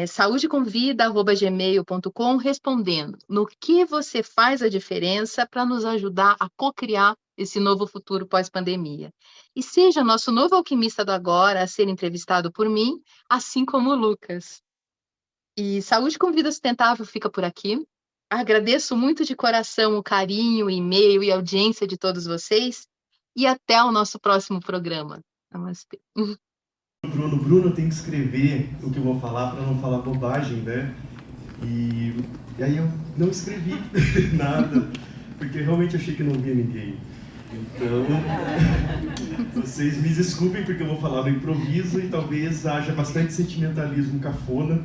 saudecomvida@gmail.com, respondendo no que você faz a diferença para nos ajudar a co-criar esse novo futuro pós-pandemia. E seja nosso novo alquimista do agora a ser entrevistado por mim, assim como o Lucas. E Saúde com Vida Sustentável fica por aqui. Agradeço muito de coração o carinho, o e-mail e a audiência de todos vocês. E até o nosso próximo programa. Namastê. Bruno tem que escrever o que eu vou falar para não falar bobagem, né? E aí eu não escrevi nada, porque realmente achei que não via ninguém. Então, vocês me desculpem porque eu vou falar no improviso e talvez haja bastante sentimentalismo cafona,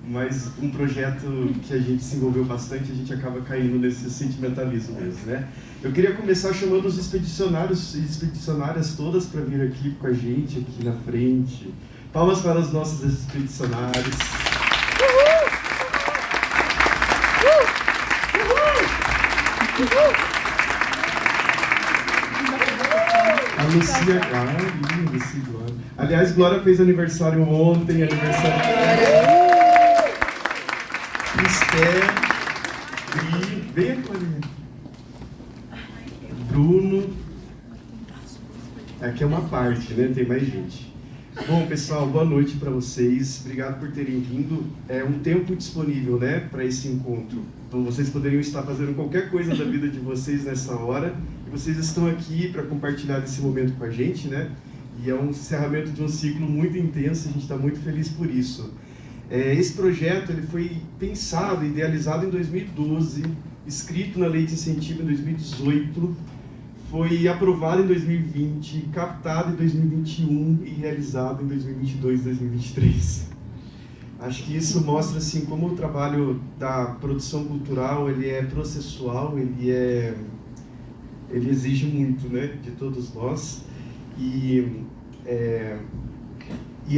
mas um projeto que a gente se envolveu bastante, a gente acaba caindo nesse sentimentalismo mesmo, né? Eu queria começar chamando os expedicionários e expedicionárias todas para vir aqui com a gente, aqui na frente. Palmas para os nossos expedicionários. A Lucia, Lucia Glória. Aliás, Glória fez aniversário ontem, Esther e... Vem aqui, Bruno. Aqui é uma parte, né? Tem mais gente. Bom, pessoal, boa noite para vocês. Obrigado por terem vindo. É um tempo disponível, né, para esse encontro. Então, vocês poderiam estar fazendo qualquer coisa da vida de vocês nessa hora. E vocês estão aqui para compartilhar esse momento com a gente, né? E é um encerramento de um ciclo muito intenso. A gente está muito feliz por isso. Esse projeto ele foi pensado, idealizado em 2012, escrito na Lei de Incentivo em 2018, foi aprovado em 2020, captado em 2021 e realizado em 2022, 2023. Acho que isso mostra assim como o trabalho da produção cultural ele é processual, ele exige muito, né, de todos nós. E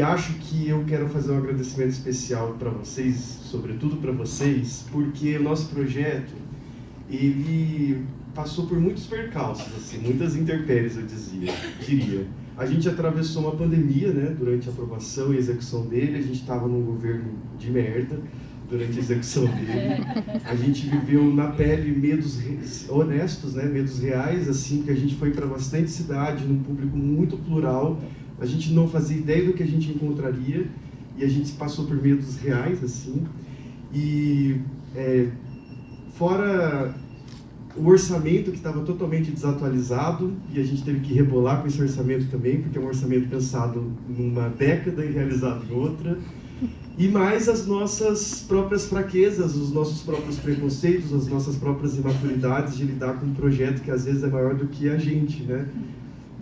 acho que eu quero fazer um agradecimento especial para vocês, sobretudo para vocês, porque o nosso projeto, ele passou por muitos percalços, assim, muitas intempéries, eu diria. A gente atravessou uma pandemia, né, durante a aprovação e execução dele, a gente estava num governo de merda durante a execução dele. A gente viveu na pele medos honestos, né, medos reais, assim, porque a gente foi para bastante cidade, num público muito plural. A gente não fazia ideia do que a gente encontraria e a gente passou por medos reais, assim. E fora o orçamento que estava totalmente desatualizado e a gente teve que rebolar com esse orçamento também, porque é um orçamento pensado numa década e realizado em outra. E mais as nossas próprias fraquezas, os nossos próprios preconceitos, as nossas próprias imaturidades de lidar com um projeto que às vezes é maior do que a gente, né?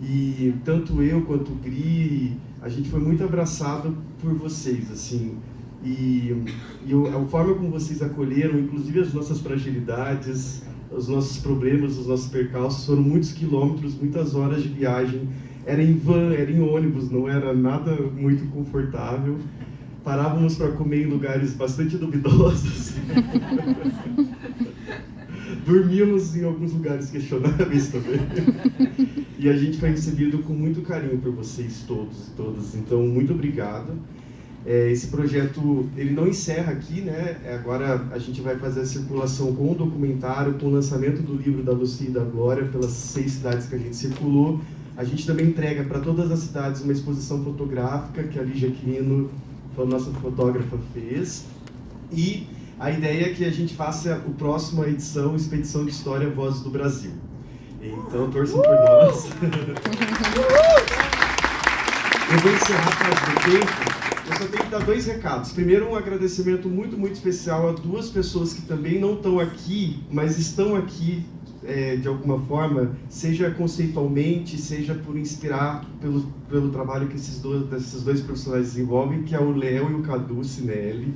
E tanto eu quanto o Gri, a gente foi muito abraçado por vocês, assim. E a forma como vocês acolheram, inclusive as nossas fragilidades, os nossos problemas, os nossos percalços, foram muitos quilômetros, muitas horas de viagem. Era em van, era em ônibus, não era nada muito confortável. Parávamos para comer em lugares bastante duvidosos. Dormíamos em alguns lugares questionáveis também. E a gente foi recebido com muito carinho por vocês todos e todas. Então, muito obrigado. Esse projeto, ele não encerra aqui, né? Agora a gente vai fazer a circulação com o documentário, com o lançamento do livro da Lucia e da Glória, pelas 6 cidades que a gente circulou. A gente também entrega para todas as cidades uma exposição fotográfica que a Lígia Quirino, a nossa fotógrafa, fez. E a ideia é que a gente faça a próxima edição, Expedição de História Vozes do Brasil. Então, torçam por nós. Eu vou encerrar para o tempo. Eu só tenho que dar 2 recados. Primeiro, um agradecimento muito, muito especial a 2 pessoas que também não estão aqui, mas estão aqui de alguma forma, seja conceitualmente, seja por inspirar pelo trabalho que esses dois profissionais desenvolvem, que é o Léo e o Cadu Cinelli.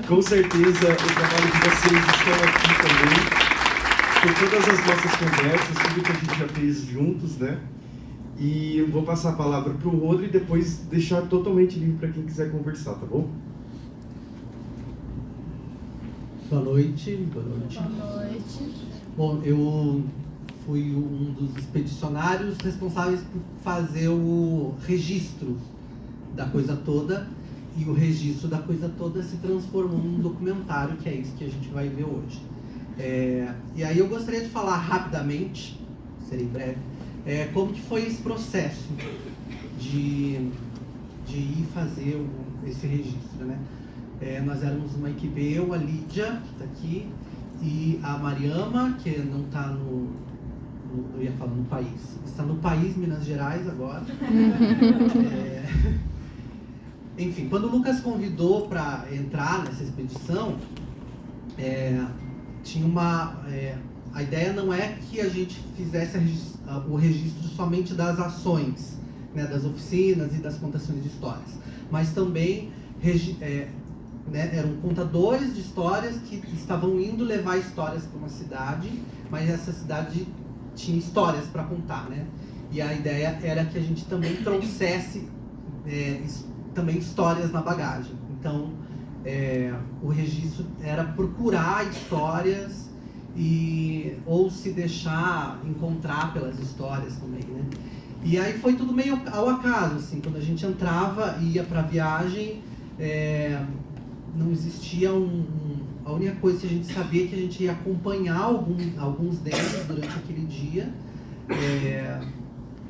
Com certeza, o trabalho de vocês estão aqui também, por todas as nossas conversas, tudo que a gente já fez juntos, né? E eu vou passar a palavra para o Rodrigo e depois deixar totalmente livre para quem quiser conversar, tá bom? Boa noite. Boa noite. Boa noite. Bom, eu fui um dos expedicionários responsáveis por fazer o registro da coisa toda, e o registro da coisa toda se transformou num documentário, que é isso que a gente vai ver hoje. E aí eu gostaria de falar rapidamente, serei breve, como que foi esse processo de ir fazer esse registro, né? Nós éramos uma equipe, eu, a Lídia, que está aqui, e a Mariama, que não está eu ia falar no país, está no país, Minas Gerais agora. Enfim, quando o Lucas convidou para entrar nessa expedição, tinha a ideia não é que a gente fizesse o registro somente das ações, né, das oficinas e das contações de histórias, mas também eram contadores de histórias que estavam indo levar histórias para uma cidade, mas essa cidade tinha histórias para contar, né? E a ideia era que a gente também trouxesse também histórias na bagagem. Então, o registro era procurar histórias ou se deixar encontrar pelas histórias também, né? E aí foi tudo meio ao acaso, assim, quando a gente entrava e ia para a viagem, não existia A única coisa que a gente sabia é que a gente ia acompanhar alguns deles durante aquele dia,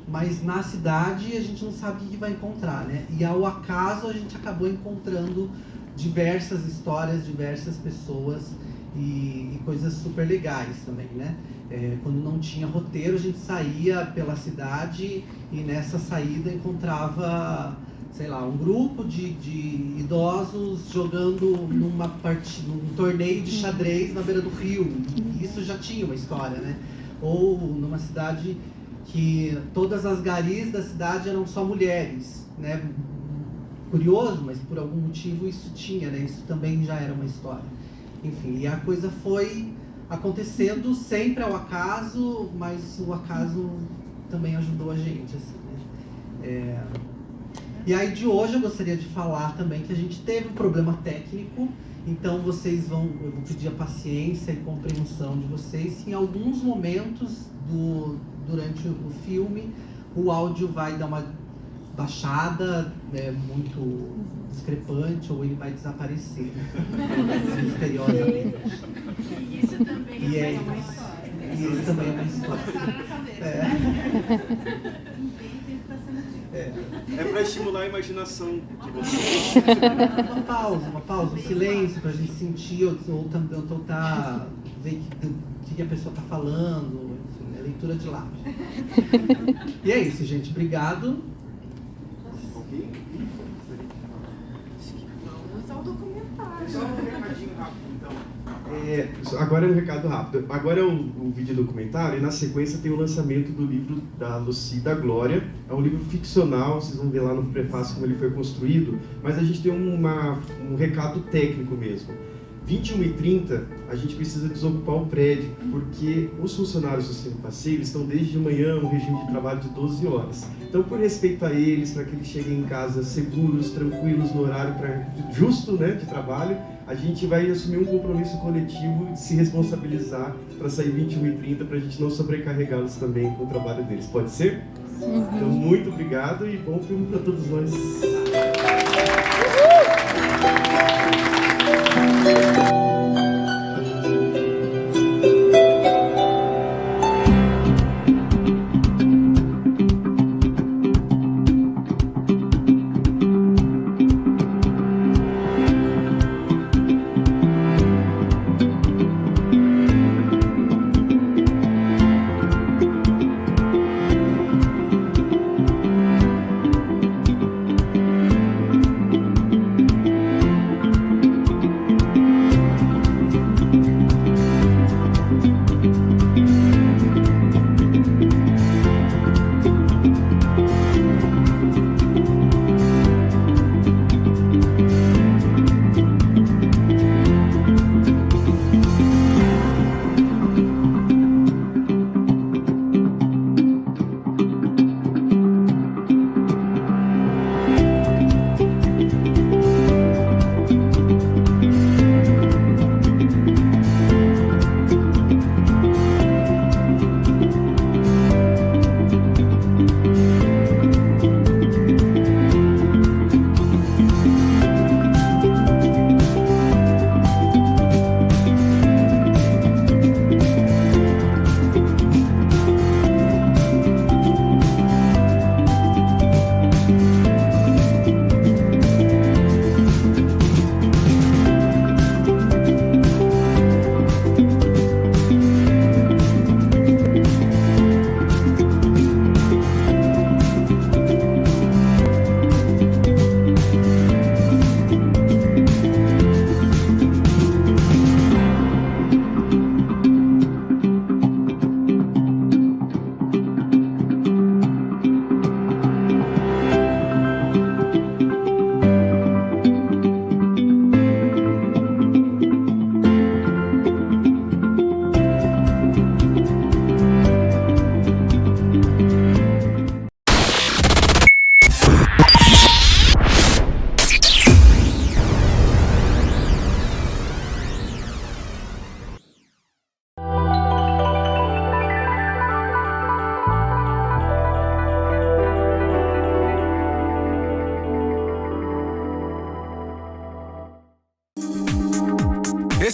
mas na cidade a gente não sabe o que vai encontrar, né? E ao acaso a gente acabou encontrando diversas histórias, diversas pessoas e coisas super legais também, né? Quando não tinha roteiro, a gente saía pela cidade e nessa saída encontrava, sei lá, um grupo de idosos jogando num torneio de xadrez na beira do rio. E isso já tinha uma história, né? Ou numa cidade que todas as garis da cidade eram só mulheres, né? Curioso, mas por algum motivo isso tinha, né? Isso também já era uma história. Enfim, e a coisa foi acontecendo sempre ao acaso, mas o acaso também ajudou a gente, assim, né? E aí de hoje eu gostaria de falar também que a gente teve um problema técnico, então eu vou pedir a paciência e compreensão de vocês, se em alguns momentos durante o filme o áudio vai dar uma baixada, muito discrepante, ou ele vai desaparecer misteriosamente. Isso também é uma história. Isso também é uma história. É para estimular a imaginação de vocês. Uma pausa, um silêncio pra gente sentir ou tentar ver o que a pessoa tá falando, enfim, leitura de lábio. E é isso, gente. Obrigado. Vamos ao documentário. Só um recadinho rápido, então. Agora é um recado rápido. Agora é o vídeo documentário e na sequência tem o lançamento do livro da Lucy da Glória. É um livro ficcional, vocês vão ver lá no prefácio como ele foi construído, mas a gente tem um recado técnico mesmo. 21h30, a gente precisa desocupar o prédio, porque os funcionários do Cine Passeio estão desde de manhã no regime de trabalho de 12 horas. Então, por respeito a eles, para que eles cheguem em casa seguros, tranquilos, no horário justo, né, de trabalho, a gente vai assumir um compromisso coletivo de se responsabilizar para sair 21h30, para a gente não sobrecarregá-los também com o trabalho deles. Pode ser? Então, muito obrigado e bom filme para todos nós.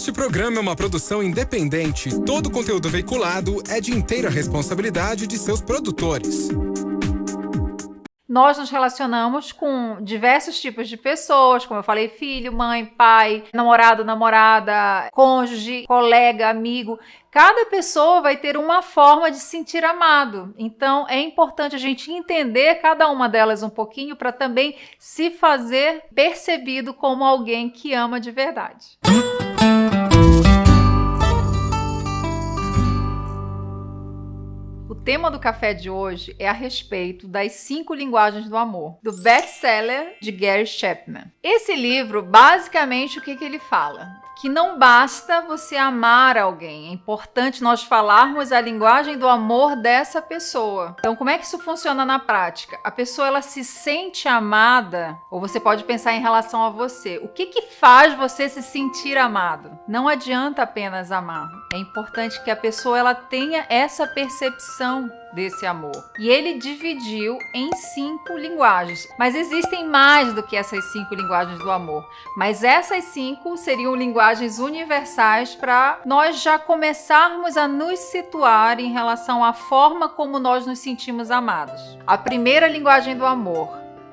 Este programa é uma produção independente. Todo o conteúdo veiculado é de inteira responsabilidade de seus produtores. Nós nos relacionamos com diversos tipos de pessoas, como eu falei, filho, mãe, pai, namorado, namorada, cônjuge, colega, amigo. Cada pessoa vai ter uma forma de se sentir amado. Então, é importante a gente entender cada uma delas um pouquinho para também se fazer percebido como alguém que ama de verdade. O tema do café de hoje é a respeito das 5 linguagens do amor, do best-seller de Gary Chapman. Esse livro, basicamente, o que ele fala? Que não basta você amar alguém, é importante nós falarmos a linguagem do amor dessa pessoa. Então, como é que isso funciona na prática? A pessoa, ela se sente amada, ou você pode pensar em relação a você. O que faz você se sentir amado? Não adianta apenas amar. É importante que a pessoa ela tenha essa percepção desse amor. E ele dividiu em 5 linguagens. Mas existem mais do que essas 5 linguagens do amor. Mas essas 5 seriam linguagens universais para nós já começarmos a nos situar em relação à forma como nós nos sentimos amados. A primeira linguagem do amor,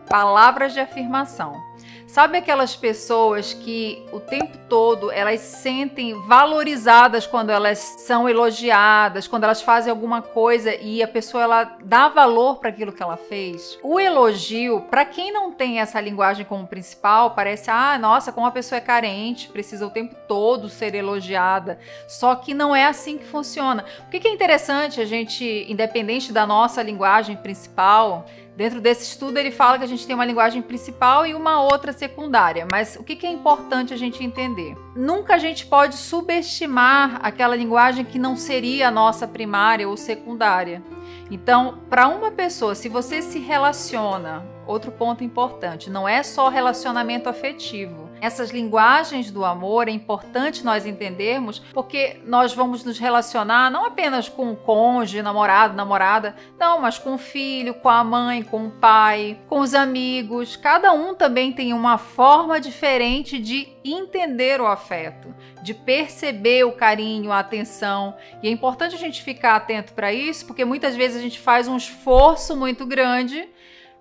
palavras de afirmação. Sabe aquelas pessoas que o tempo todo elas sentem valorizadas quando elas são elogiadas, quando elas fazem alguma coisa e a pessoa ela dá valor para aquilo que ela fez? O elogio, para quem não tem essa linguagem como principal, parece, nossa, como a pessoa é carente, precisa o tempo todo ser elogiada. Só que não é assim que funciona. O que é interessante a gente, independente da nossa linguagem principal, dentro desse estudo ele fala que a gente tem uma linguagem principal e uma outra secundária, mas o que é importante a gente entender? Nunca a gente pode subestimar aquela linguagem que não seria a nossa primária ou secundária. Então, para uma pessoa, se você se relaciona, outro ponto importante, não é só relacionamento afetivo. Essas linguagens do amor é importante nós entendermos, porque nós vamos nos relacionar não apenas com o cônjuge, namorado, namorada, não, mas com o filho, com a mãe, com o pai, com os amigos. Cada um também tem uma forma diferente de entender o afeto, de perceber o carinho, a atenção. E é importante a gente ficar atento para isso, porque muitas vezes a gente faz um esforço muito grande,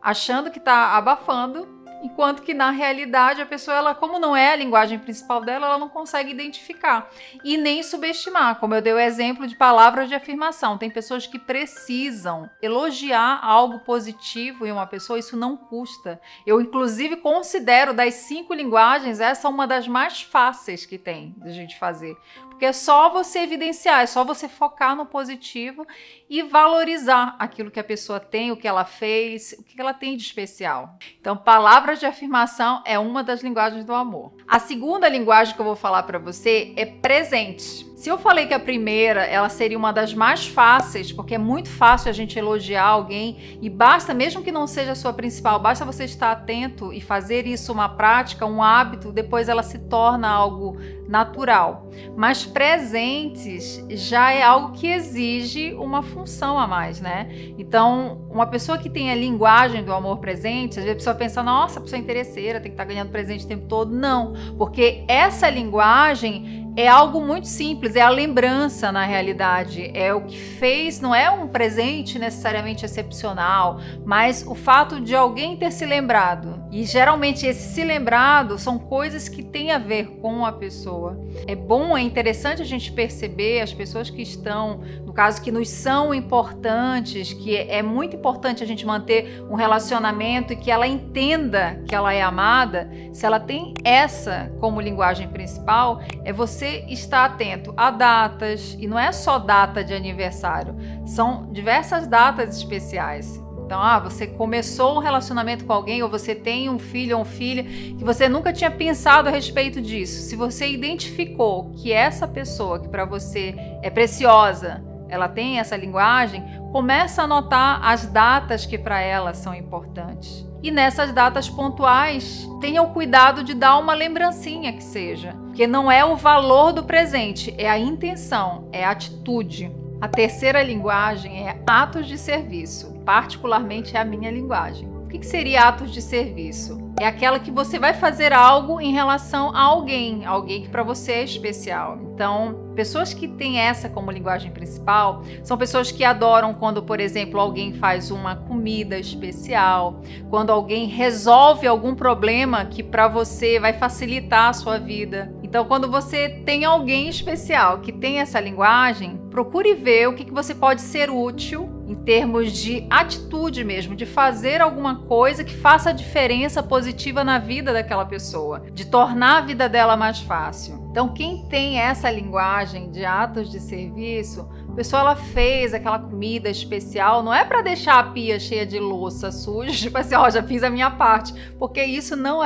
achando que está abafando, enquanto que na realidade a pessoa, ela, como não é a linguagem principal dela, ela não consegue identificar e nem subestimar, como eu dei o exemplo de palavras de afirmação. Tem pessoas que precisam elogiar algo positivo em uma pessoa, isso não custa. Eu inclusive considero das 5 linguagens essa uma das mais fáceis que tem de a gente fazer, porque é só você evidenciar, é só você focar no positivo e valorizar aquilo que a pessoa tem, o que ela fez, o que ela tem de especial. Então, palavras de afirmação é uma das linguagens do amor. A segunda linguagem que eu vou falar para você é presente. Se eu falei que a primeira, ela seria uma das mais fáceis, porque é muito fácil a gente elogiar alguém e basta, mesmo que não seja a sua principal, basta você estar atento e fazer isso uma prática, um hábito, depois ela se torna algo natural. Mas presentes já é algo que exige uma função a mais, né? Então, uma pessoa que tem a linguagem do amor presente, às vezes a pessoa pensa, nossa, a pessoa é interesseira, tem que estar ganhando presente o tempo todo. Não, porque essa linguagem é algo muito simples, é a lembrança na realidade, é o que fez, não é um presente necessariamente excepcional, mas o fato de alguém ter se lembrado. E geralmente esse se lembrado são coisas que têm a ver com a pessoa. É bom, é interessante a gente perceber as pessoas que estão, no caso, que nos são importantes, que é muito importante a gente manter um relacionamento e que ela entenda que ela é amada. Se ela tem essa como linguagem principal, é você estar atento a datas, e não é só data de aniversário, são diversas datas especiais. Então, você começou um relacionamento com alguém, ou você tem um filho ou uma filha que você nunca tinha pensado a respeito disso. Se você identificou que essa pessoa que para você é preciosa, ela tem essa linguagem, começa a anotar as datas que para ela são importantes. E nessas datas pontuais, tenha o cuidado de dar uma lembrancinha que seja. Porque não é o valor do presente, é a intenção, é a atitude. A terceira linguagem é atos de serviço. Particularmente é a minha linguagem. O que seria atos de serviço? É aquela que você vai fazer algo em relação a alguém que para você é especial. Então, pessoas que têm essa como linguagem principal são pessoas que adoram quando, por exemplo, alguém faz uma comida especial, quando alguém resolve algum problema que para você vai facilitar a sua vida. Então, quando você tem alguém especial que tem essa linguagem, procure ver o que você pode ser útil em termos de atitude mesmo, de fazer alguma coisa que faça a diferença positiva na vida daquela pessoa, de tornar a vida dela mais fácil. Então, quem tem essa linguagem de atos de serviço, a pessoa ela fez aquela comida especial, não é para deixar a pia cheia de louça suja, tipo assim, já fiz a minha parte, porque isso não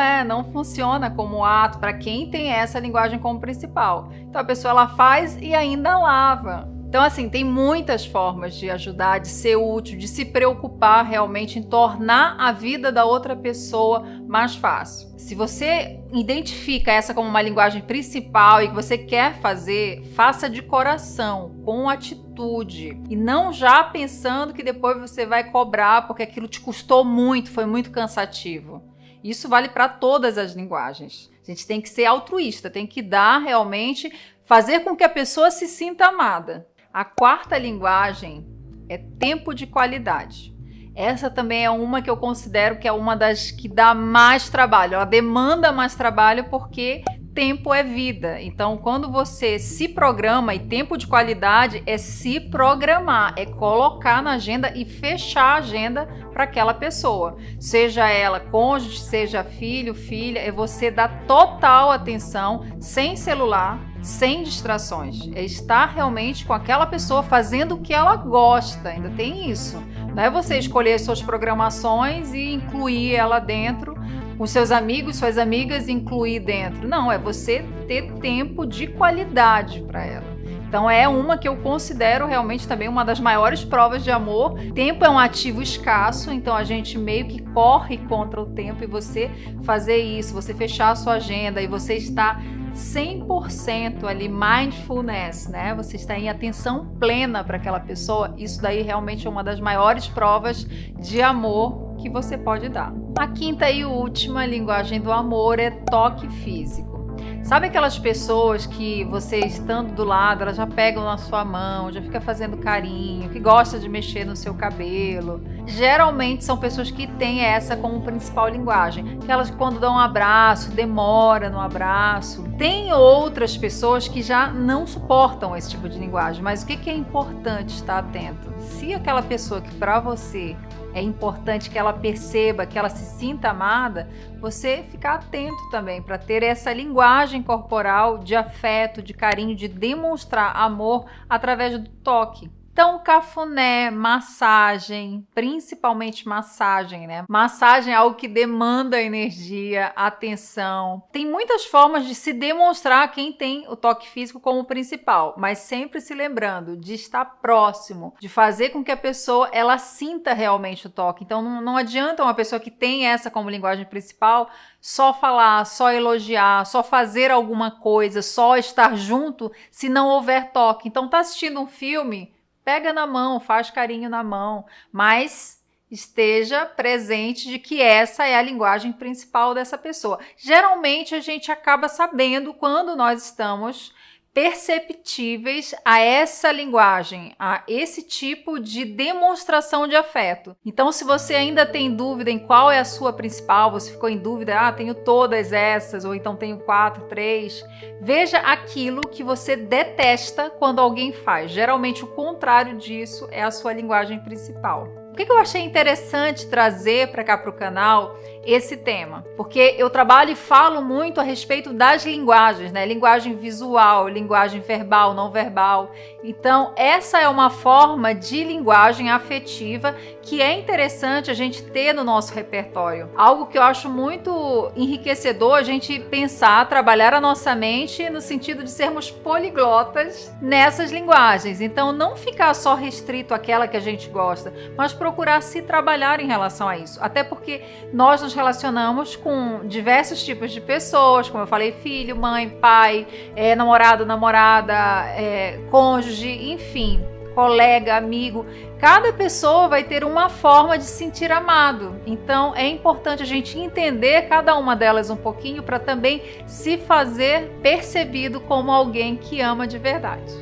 funciona como ato para quem tem essa linguagem como principal. Então, a pessoa ela faz e ainda lava. Então, assim, tem muitas formas de ajudar, de ser útil, de se preocupar realmente em tornar a vida da outra pessoa mais fácil. Se você identifica essa como uma linguagem principal e que você quer fazer, faça de coração, com atitude. E não já pensando que depois você vai cobrar porque aquilo te custou muito, foi muito cansativo. Isso vale para todas as linguagens. A gente tem que ser altruísta, tem que dar realmente, fazer com que a pessoa se sinta amada. A quarta linguagem é tempo de qualidade. Essa também é uma que eu considero que é uma das que dá mais trabalho. Ela demanda mais trabalho porque tempo é vida. Então, quando você se programa, e tempo de qualidade é se programar, é colocar na agenda e fechar a agenda para aquela pessoa. Seja ela cônjuge, seja filho, filha, é você dar total atenção, sem celular, sem distrações. É estar realmente com aquela pessoa fazendo o que ela gosta. Ainda tem isso. Não é você escolher suas programações e incluir ela dentro, com seus amigos, suas amigas, incluir dentro. Não, é você ter tempo de qualidade para ela. Então é uma que eu considero realmente também uma das maiores provas de amor. Tempo é um ativo escasso, então a gente meio que corre contra o tempo, e você fazer isso, você fechar a sua agenda e você está 100% ali, mindfulness, né? Você está em atenção plena para aquela pessoa. Isso daí realmente é uma das maiores provas de amor que você pode dar. A quinta e última linguagem do amor é toque físico. Sabe aquelas pessoas que você estando do lado, elas já pegam na sua mão, já fica fazendo carinho, que gosta de mexer no seu cabelo? Geralmente são pessoas que têm essa como principal linguagem. Aquelas que quando dão um abraço, demora no abraço. Tem outras pessoas que já não suportam esse tipo de linguagem, mas o que é importante estar atento? Se aquela pessoa que para você é importante que ela perceba, que ela se sinta amada, você ficar atento também para ter essa linguagem corporal de afeto, de carinho, de demonstrar amor através do toque. Então, cafuné, massagem, principalmente massagem, né? Massagem é algo que demanda energia, atenção. Tem muitas formas de se demonstrar quem tem o toque físico como principal, mas sempre se lembrando de estar próximo, de fazer com que a pessoa ela sinta realmente o toque. Então, não adianta uma pessoa que tem essa como linguagem principal só falar, só elogiar, só fazer alguma coisa, só estar junto se não houver toque. Então, tá assistindo um filme? Pega na mão, faz carinho na mão, mas esteja presente de que essa é a linguagem principal dessa pessoa. Geralmente a gente acaba sabendo quando nós estamos perceptíveis a essa linguagem, a esse tipo de demonstração de afeto. Então, se você ainda tem dúvida em qual é a sua principal, você ficou em dúvida, tenho todas essas, ou então tenho 4, 3, veja aquilo que você detesta quando alguém faz. Geralmente o contrário disso é a sua linguagem principal. Por que eu achei interessante trazer para cá para o canal esse tema? Porque eu trabalho e falo muito a respeito das linguagens, né? Linguagem visual, linguagem verbal, não verbal. Então, essa é uma forma de linguagem afetiva que é interessante a gente ter no nosso repertório. Algo que eu acho muito enriquecedor a gente pensar, trabalhar a nossa mente no sentido de sermos poliglotas nessas linguagens. Então, não ficar só restrito àquela que a gente gosta, mas procurar se trabalhar em relação a isso. Até porque nós nos relacionamos com diversos tipos de pessoas, como eu falei, filho, mãe, pai, namorado, namorada, cônjuge, enfim, colega, amigo. Cada pessoa vai ter uma forma de se sentir amado. Então é importante a gente entender cada uma delas um pouquinho para também se fazer percebido como alguém que ama de verdade.